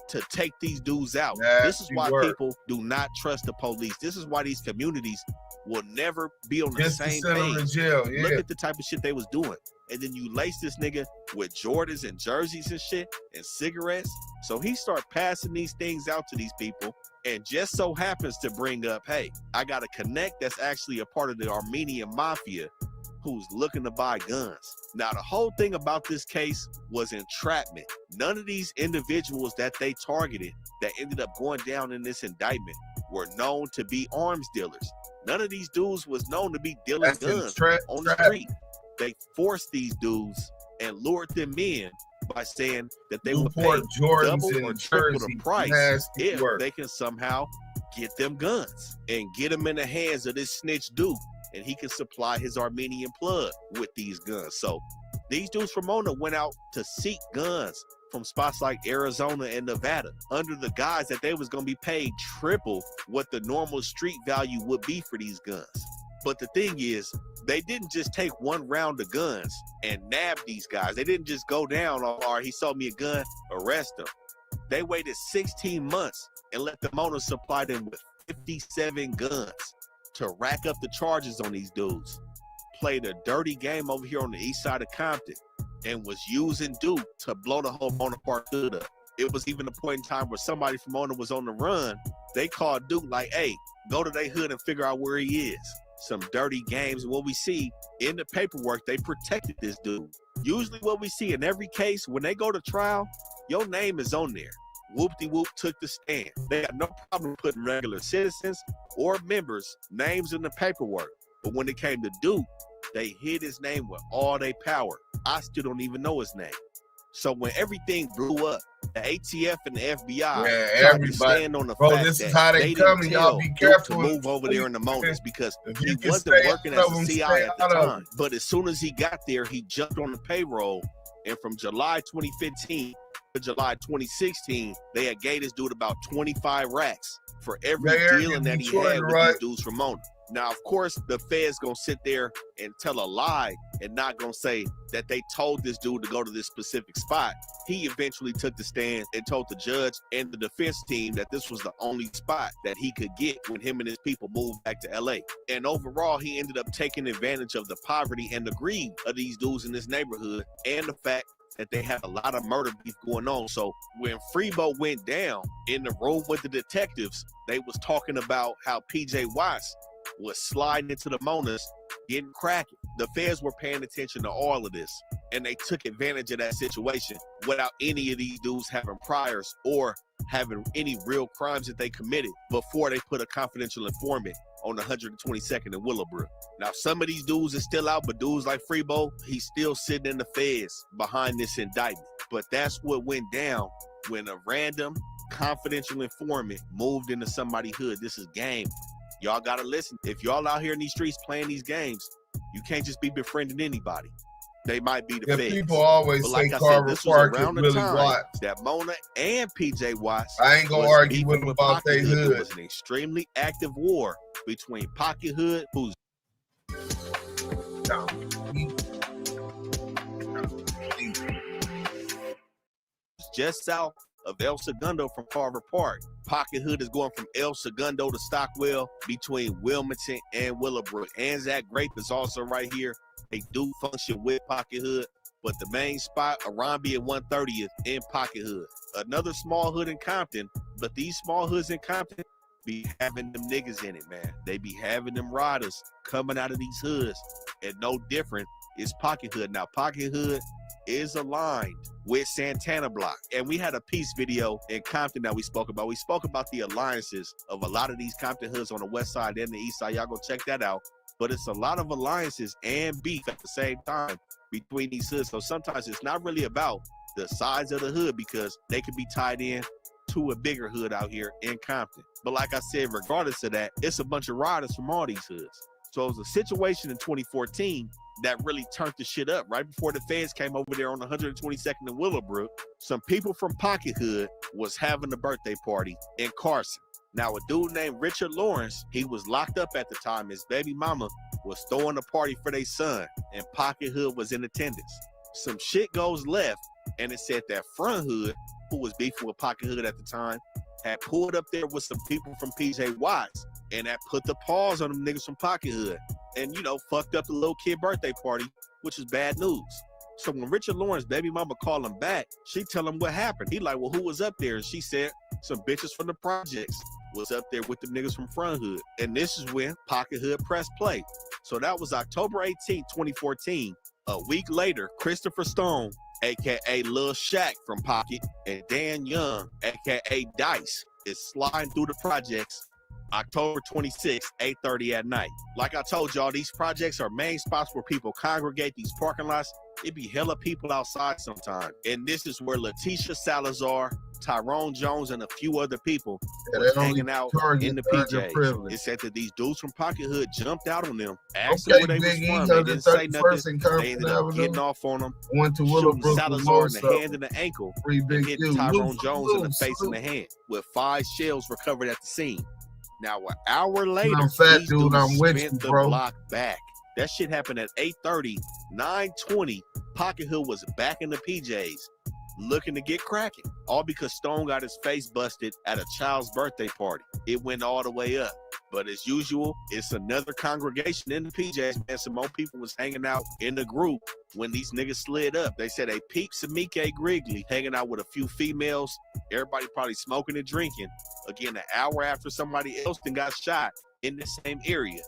to take these dudes out. This is why people do not trust the police. This is why these communities will never be on the same page. Look at the type of shit they was doing. And then you lace this nigga with Jordans and jerseys and shit and cigarettes. So he start passing these things out to these people and just so happens to bring up, hey, I got a connect that's actually a part of the Armenian mafia who's looking to buy guns. Now, the whole thing about this case was entrapment. None of these individuals that they targeted that ended up going down in this indictment were known to be arms dealers. None of these dudes was known to be dealing guns on the street. They forced these dudes and lured them in by saying that they would pay double or triple the price if they can somehow get them guns and get them in the hands of this snitch Duke, and he can supply his Armenian plug with these guns. So these dudes from Mona went out to seek guns from spots like Arizona and Nevada under the guise that they was going to be paid triple what the normal street value would be for these guns. But the thing is, they didn't just take one round of guns and nab these guys. They didn't just go down, or he sold me a gun, arrest him. They waited 16 months and let the Mona supply them with 57 guns to rack up the charges on these dudes. Played a dirty game over here on the east side of Compton and was using Duke to blow the whole Mona Park hood up. It was even a point in time where somebody from Mona was on the run. They called Duke like, hey, go to their hood and figure out where he is. Some dirty games. And what we see in the paperwork, they protected this dude. Usually what we see in every case, when they go to trial, your name is on there. Whoop-de-whoop took the stand. They got no problem putting regular citizens or members' names in the paperwork. But when it came to Duke, they hid his name with all their power. I still don't even know his name. So when everything blew up, the ATF and the FBI tried to stand on the fact this that is how they come, and y'all be careful to move over there in the Monas because he wasn't working as a CI at the time. But as soon as he got there, he jumped on the payroll. And from July 2015 to July 2016, they had gave this dude about 25 racks for every dealing that he had with these dudes from Mona. Now, of course, the Fed's gonna sit there and tell a lie and not gonna say that they told this dude to go to this specific spot. He eventually took the stand and told the judge and the defense team that this was the only spot that he could get when him and his people moved back to LA. And overall, he ended up taking advantage of the poverty and the greed of these dudes in this neighborhood and the fact that they had a lot of murder beef going on. So when Freebo went down in the room with the detectives, they was talking about how PJ Watts was sliding into the Monas, getting cracking. The feds were paying attention to all of this, and they took advantage of that situation without any of these dudes having priors or having any real crimes that they committed before they put a confidential informant on 122nd and Willowbrook. Now, some of these dudes are still out, but dudes like Freebo, he's still sitting in the feds behind this indictment. But that's what went down when a random confidential informant moved into somebody's hood. This is game. Y'all gotta listen. If y'all out here in these streets playing these games, you can't just be befriending anybody. They might be the feds. People always but say like I Carver said, this was Park around the Billy time Watts. that Mona and PJ Watts. I ain't gonna argue with them about Pocket they hood. It was an extremely active war between Pocket Hood, who's just south of El Segundo from Carver Park. Pocket Hood is going from El Segundo to Stockwell between Wilmington and Willowbrook. Anzac Grape is also right here. They do function with Pocket Hood, but the main spot, Arambi and 130th in Pocket Hood. Another small hood in Compton, but these small hoods in Compton be having them niggas in it, man. They be having them riders coming out of these hoods, and no different is Pocket Hood. Now, Pocket Hood is aligned with Santana Block, and we had a piece video in Compton that we spoke about. We spoke about the alliances of a lot of these Compton hoods on the west side and the east side. Y'all go check that out. But it's a lot of alliances and beef at the same time between these hoods. So sometimes it's not really about the size of the hood, because they could be tied in to a bigger hood out here in Compton. But like I said, regardless of that, it's a bunch of riders from all these hoods. So it was a situation in 2014 that really turned the shit up. Right before the feds came over there on 122nd and Willowbrook, some people from Pocket Hood was having a birthday party in Carson. Now, a dude named Richard Lawrence, he was locked up at the time. His baby mama was throwing a party for their son, and Pocket Hood was in attendance. Some shit goes left, and it said that Front Hood, who was beefing with Pocket Hood at the time, had pulled up there with some people from PJ Watts, and that put the pause on them niggas from Pocket Hood, and, you know, fucked up the little kid birthday party, which is bad news. So when Richard Lawrence baby mama called him back, she tell him what happened. He like, well, who was up there? And she said, some bitches from the projects was up there with the niggas from Front Hood. And this is when Pocket Hood pressed play. So that was October 18, 2014. A week later, Christopher Stone, aka Lil Shaq from Pocket, and Dan Young, aka Dice, is sliding through the projects October 26, 8:30 at night. Like I told y'all, these projects are main spots where people congregate. These parking lots, it be hella people outside sometimes. And this is where Letitia Salazar, Tyrone Jones, and a few other people was hanging out in the PJs. It said that these dudes from Pocket Hood jumped out on them, asked them where they was from. They didn't say nothing. They ended up getting off on them, shooting Salazar in the hand and the ankle, and hitting Tyrone Jones in the face and the hand, with 5 shells recovered at the scene. Now, an hour later, these dudes spent the block back. That shit happened at 8:30, 9:20. Pocket Hood was back in the PJs, looking to get cracking. All because Stone got his face busted at a child's birthday party. It went all the way up. But as usual, it's another congregation in the PJs, man. Some more people was hanging out in the group when these niggas slid up. They said they peeped Samike Grigley hanging out with a few females. Everybody probably smoking and drinking. Again, an hour after somebody else then got shot in the same area,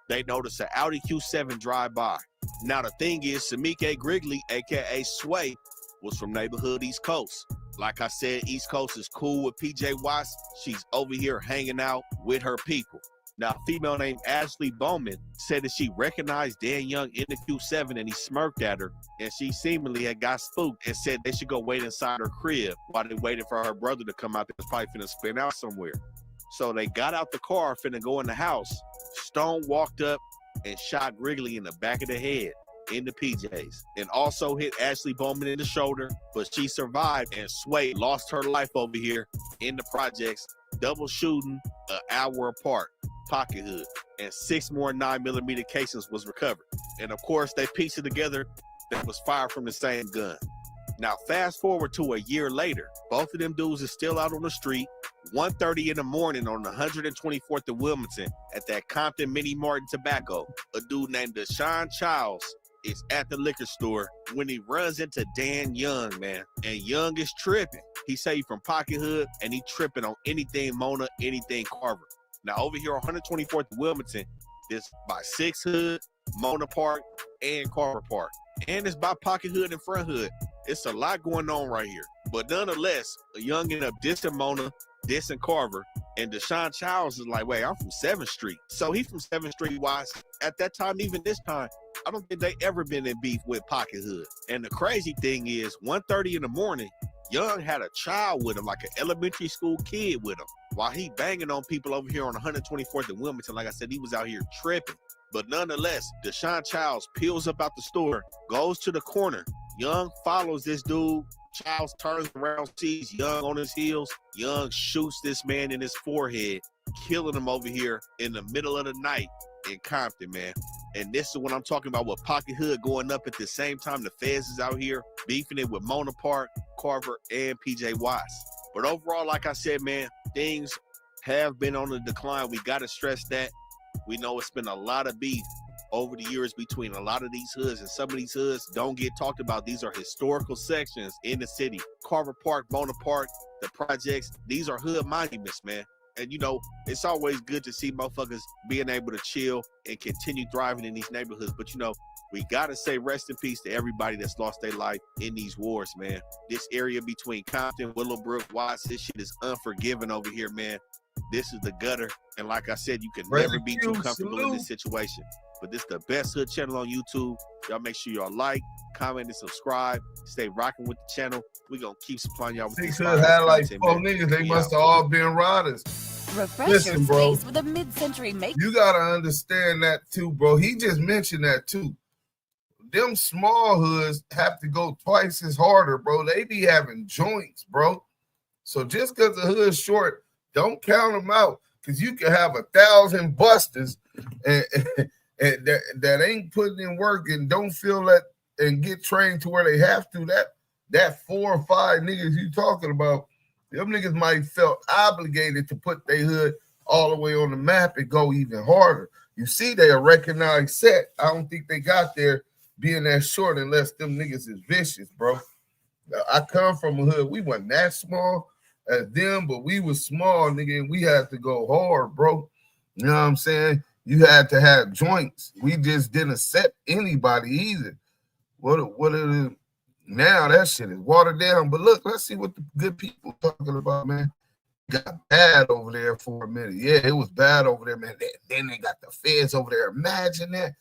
they noticed an Audi Q7 drive by. Now, the thing is, Samike Grigley, a.k.a. Sway, was from neighborhood East Coast. Like I said, East Coast is cool with PJ Watts. She's over here hanging out with her people. Now, a female named Ashley Bowman said that she recognized Dan Young in the Q7 and he smirked at her, and she seemingly had got spooked and said they should go wait inside her crib while they waited for her brother to come out. They was probably finna spin out somewhere. So they got out the car, finna go in the house. Stone walked up and shot Grigley in the back of the head in the PJs, and also hit Ashley Bowman in the shoulder, but she survived, and Sway lost her life over here in the projects, double shooting an hour apart. Pocket Hood, and 6 more 9mm casings was recovered. And of course, they pieced it together that was fired from the same gun. Now, fast forward to a year later, both of them dudes is still out on the street, 1:30 in the morning on 124th and Wilmington at that Compton Mini Martin Tobacco. A dude named Deshaun Childs is at the liquor store when he runs into Dan Young, man. And Young is tripping. He say he from Pocket Hood, and he tripping on anything Mona, anything Carver. Now, over here on 124th and Wilmington, this by 6 Hood, Mona Park, and Carver Park. And it's by Pocket Hood and Front Hood. It's a lot going on right here. But nonetheless, Young ended up dissing Mona, dissing Carver, And Deshaun Childs is like, wait, I'm from 7th Street. So he from 7th Street wise. At that time, even this time, I don't think they ever been in beef with Pocket Hood. And the crazy thing is, 1:30 in the morning, Young had a child with him, like an elementary school kid with him, while he banging on people over here on 124th and Wilmington. Like I said, he was out here tripping. But nonetheless, Deshaun Childs peels up out the store, goes to the corner. Young follows this dude. Childs turns around, sees Young on his heels. Young shoots this man in his forehead, killing him over here in the middle of the night in Compton, man. And this is what I'm talking about, with Pocket Hood going up at the same time the feds is out here beefing it with Mona Park, Carver, and PJ Watts. But overall, like I said, man, things have been on the decline. We got to stress that. We know it's been a lot of beef over the years between a lot of these hoods, and some of these hoods don't get talked about. These are historical sections in the city. Carver Park, Mona Park, the projects, these are hood monuments, man. And, you know, it's always good to see motherfuckers being able to chill and continue thriving in these neighborhoods. But, you know, we got to say rest in peace to everybody that's lost their life in these wars, man. This area between Compton, Willowbrook, Watts, this shit is unforgiving over here, man. This is the gutter. And like I said, you can never be too comfortable in this situation. But this is the best hood channel on YouTube. Y'all make sure y'all like, comment, and subscribe. Stay rocking with the channel. We're going to keep supplying y'all with this hood had like 4 niggas. They must have all been riders. Refresh your space with a mid-century make. You got to understand that too, bro. He just mentioned that too. Them small hoods have to go twice as harder, bro. They be having joints, bro. So just because the hood's short, don't count them out, because you can have 1,000 busters and that ain't putting in work and don't feel that and get trained to where they have to. That 4 or 5 niggas you talking about, them niggas might felt obligated to put their hood all the way on the map and go even harder. You see, they a recognized set. I don't think they got there being that short unless them niggas is vicious, bro. I come from a hood. We wasn't that small as them, but we was small, nigga, and we had to go hard, bro. You know what I'm saying? You had to have joints. We just didn't accept anybody either. What it is now, that shit is watered down. But look, let's see what the good people talking about, man. It got bad over there for a minute. Yeah, it was bad over there, man. Then they got the feds over there. Imagine that.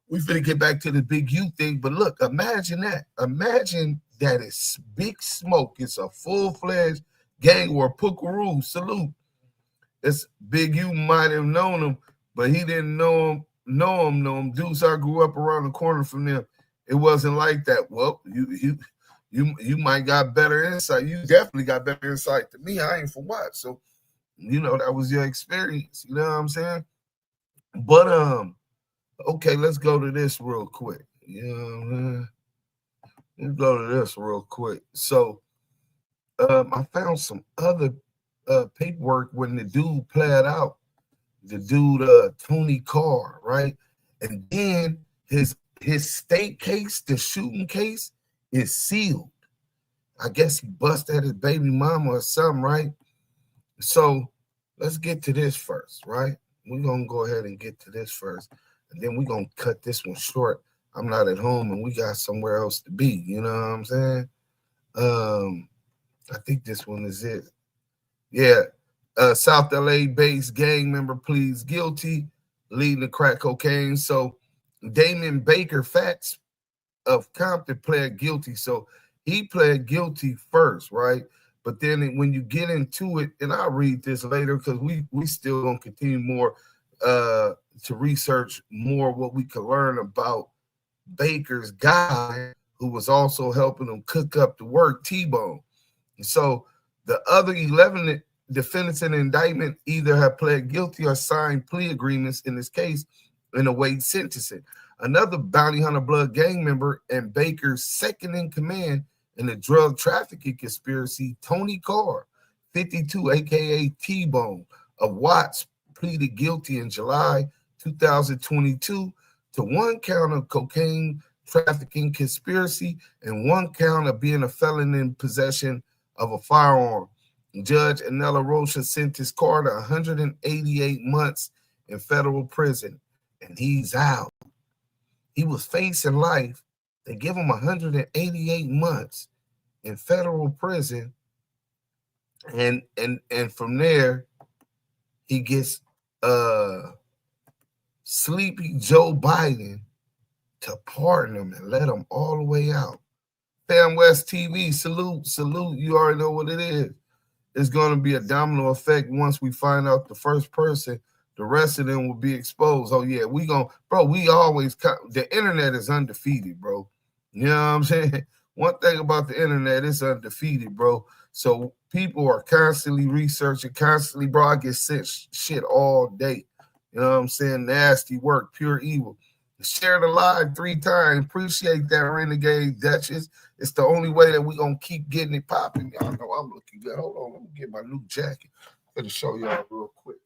We finna get back to the big U thing, but look, imagine that. Imagine that it's big smoke. It's a full-fledged gang war. Pukaroo, salute. It's Big U might have known him, but he didn't know him. Duse, I grew up around the corner from them. It wasn't like that. Well, you might got better insight. You definitely got better insight than me. I ain't for what. So, you know, that was your experience. You know what I'm saying? But okay, let's go to this real quick. You know what I mean? Let's go to this real quick. So I found some other paperwork when the dude pled out. The dude, Tony Carr, right? And then his state case, the shooting case, is sealed. I guess he busted his baby mama or something, right? So let's get to this first, right? We're going to go ahead and get to this first. And then we're going to cut this one short. I'm not at home and we got somewhere else to be. You know what I'm saying? I think this one is it. Yeah. South LA based gang member pleads guilty, leading to crack cocaine. So Damon Baker Fats of Compton pled guilty. So he pled guilty first, right? But then when you get into it, and I'll read this later because we still gonna continue more to research more what we can learn about Baker's guy who was also helping him cook up the work, T-Bone. So the other 11 defendants in the indictment either have pled guilty or signed plea agreements in this case and await sentencing. Another bounty hunter blood gang member and Baker's second in command in the drug trafficking conspiracy, Tony Carr, 52, aka T-Bone of Watts, pleaded guilty in July 2022 to 1 count of cocaine trafficking conspiracy and 1 count of being a felon in possession of a firearm. Judge Anela Rocha sentenced Carr to 188 months in federal prison, and he's out. He was facing life. They give him 188 months in federal prison, and from there, he gets sleepy Joe Biden to pardon him and let him all the way out. Fam West TV, salute. You already know what it is. It's going to be a domino effect once we find out the first person. The rest of them will be exposed. Oh, yeah, we always, the internet is undefeated, bro. You know what I'm saying? One thing about the internet, it's undefeated, bro. So people are constantly researching, bro. I get sent shit all day. You know what I'm saying? Nasty work, pure evil. Share the live 3 times. Appreciate that, Renegade Duchess. It's the only way that we're going to keep getting it popping. Y'all know I'm looking good. Hold on. Let me get my new jacket. I'm going to show y'all real quick.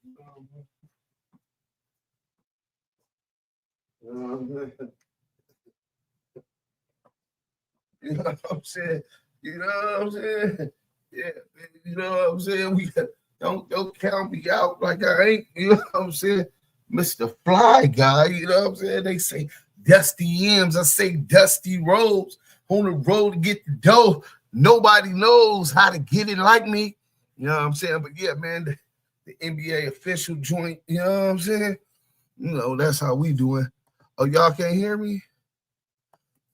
You know what I'm saying? Yeah, you know what I'm saying? We don't count me out like I ain't, you know what I'm saying? Mr. Fly Guy, you know what I'm saying? They say Dusty M's, I say Dusty Robes on the road to get the dough. Nobody knows how to get it like me. You know what I'm saying? But yeah, man, the NBA official joint, you know what I'm saying? You know, that's how we doing. Oh, y'all can't hear me?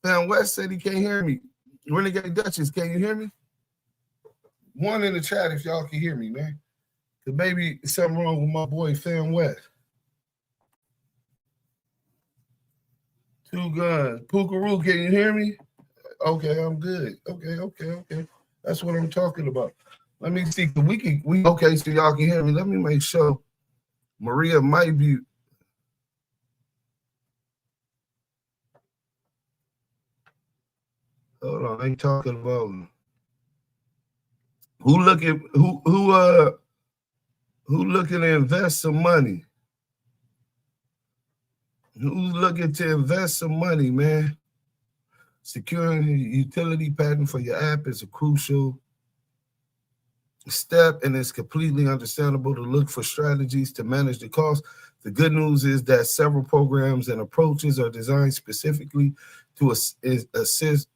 Fam West said he can't hear me. Renegade Duchess, can you hear me? One in the chat if y'all can hear me, man. Because maybe something wrong with my boy Fam West. 2 guns. Pookaroo, can you hear me? Okay, I'm good. Okay. That's what I'm talking about. Let me see. Okay, so y'all can hear me. Let me make sure. Maria might be. Hold on, I ain't talking about who looking to invest some money. Who's looking to invest some money, man? Securing a utility patent for your app is a crucial step, and it's completely understandable to look for strategies to manage the cost. The good news is that several programs and approaches are designed specifically to assist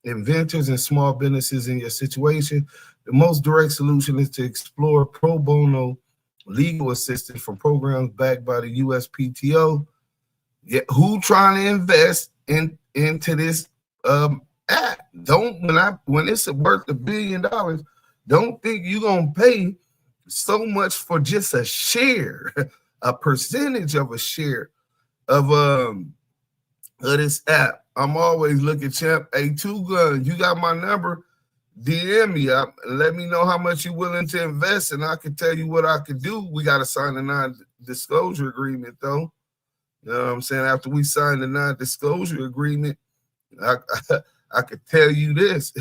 inventors and small businesses in your situation. The most direct solution is to explore pro bono legal assistance from programs backed by the USPTO. Yeah, who trying to invest into this app? When it's worth $1 billion, don't think you're gonna pay so much for just a share, a percentage of a share of this app. I'm always looking, champ. Hey, 2 guns, you got my number. DM me. Let me know how much you're willing to invest, and I can tell you what I could do. We got to sign a non-disclosure agreement, though. You know what I'm saying? After we sign the non-disclosure agreement, I could tell you this.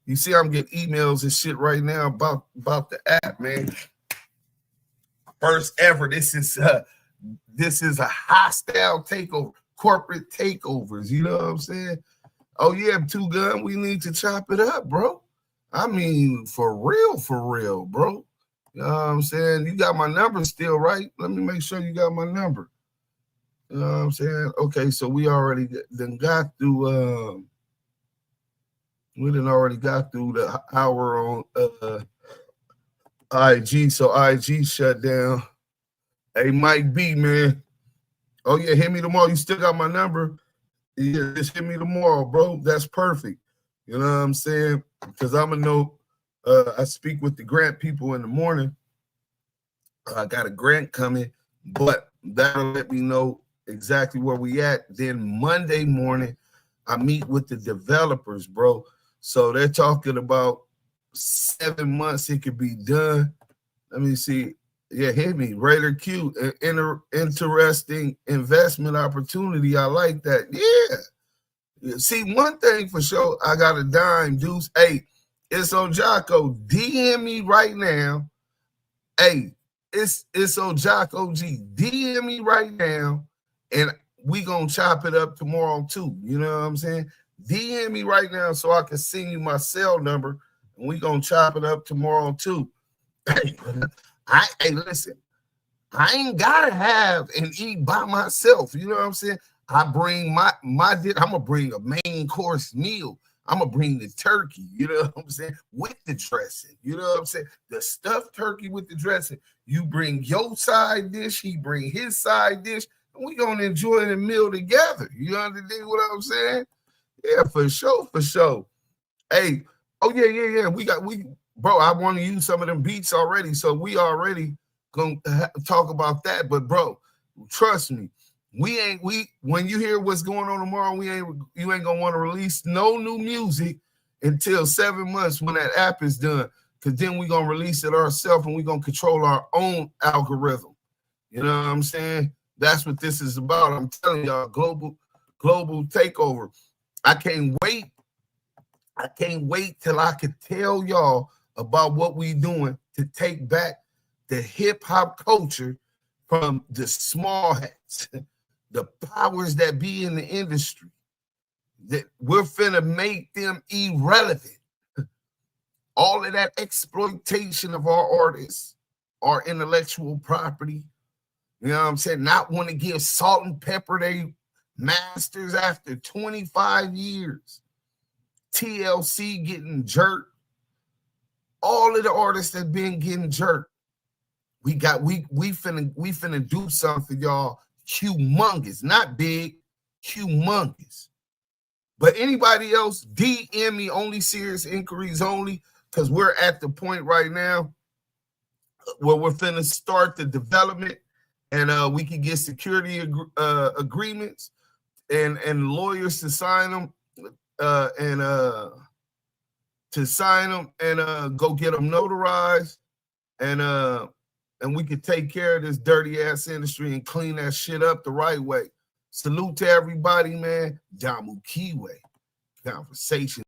You see, I'm getting emails and shit right now about the app, man. First ever. This is a hostile takeover, corporate takeovers. You know what I'm saying? Oh yeah, 2 gun. We need to chop it up, bro. I mean, for real, bro. You know what I'm saying? You got my number still, right? Let me make sure you got my number. You know what I'm saying? Okay, so we already got through the hour on IG, so IG shut down. Hey, Mike B, man. Oh yeah, hit me tomorrow. You still got my number? Yeah, just hit me tomorrow, bro. That's perfect. You know what I'm saying? Because I'm gonna know. I speak with the grant people in the morning. I got a grant coming, but that'll let me know exactly where we at. Then Monday morning, I meet with the developers, bro. So they're talking about 7 months it could be done. Let me see. Yeah, hit me. Raider Q. Interesting investment opportunity. I like that. Yeah. See, one thing for sure, I got a dime, Deuce. Hey, it's Ojako. DM me right now. Hey, it's Ojako G. DM me right now, and we gonna chop it up tomorrow too. You know what I'm saying? DM me right now so I can send you my cell number, and we gonna chop it up tomorrow too. Hey, listen, I ain't gotta have and eat by myself. You know what I'm saying? I bring I'm gonna bring a main course meal. I'm gonna bring the turkey, you know what I'm saying, with the dressing. You know what I'm saying? The stuffed turkey with the dressing. You bring your side dish, he bring his side dish, and we gonna enjoy the meal together. You understand what I'm saying? Yeah, for sure, for sure. Hey, oh yeah. Bro, I want to use some of them beats already, so we already gonna talk about that. But bro, trust me, when you hear what's going on tomorrow, you ain't gonna want to release no new music until 7 months when that app is done, because then we gonna release it ourselves and we gonna control our own algorithm. You know what I'm saying? That's what this is about. I'm telling y'all, global takeover. I can't wait till I could tell y'all about what we doing to take back the hip-hop culture from the small hats, the powers that be in the industry, that we're finna make them irrelevant. All of that exploitation of our artists, our intellectual property, you know what I'm saying? Not want to give salt and pepper they masters after 25 years. TLC getting jerked. All of the artists that been getting jerked. We finna do something, y'all. Humongous, not big, humongous. But anybody else, DM me, only serious inquiries only, because we're at the point right now where we're finna start the development, and we can get security agreements and lawyers to sign them, and go get them notarized, and we could take care of this dirty ass industry and clean that shit up the right way. Salute to everybody, man. Damu Kiwe. Conversation.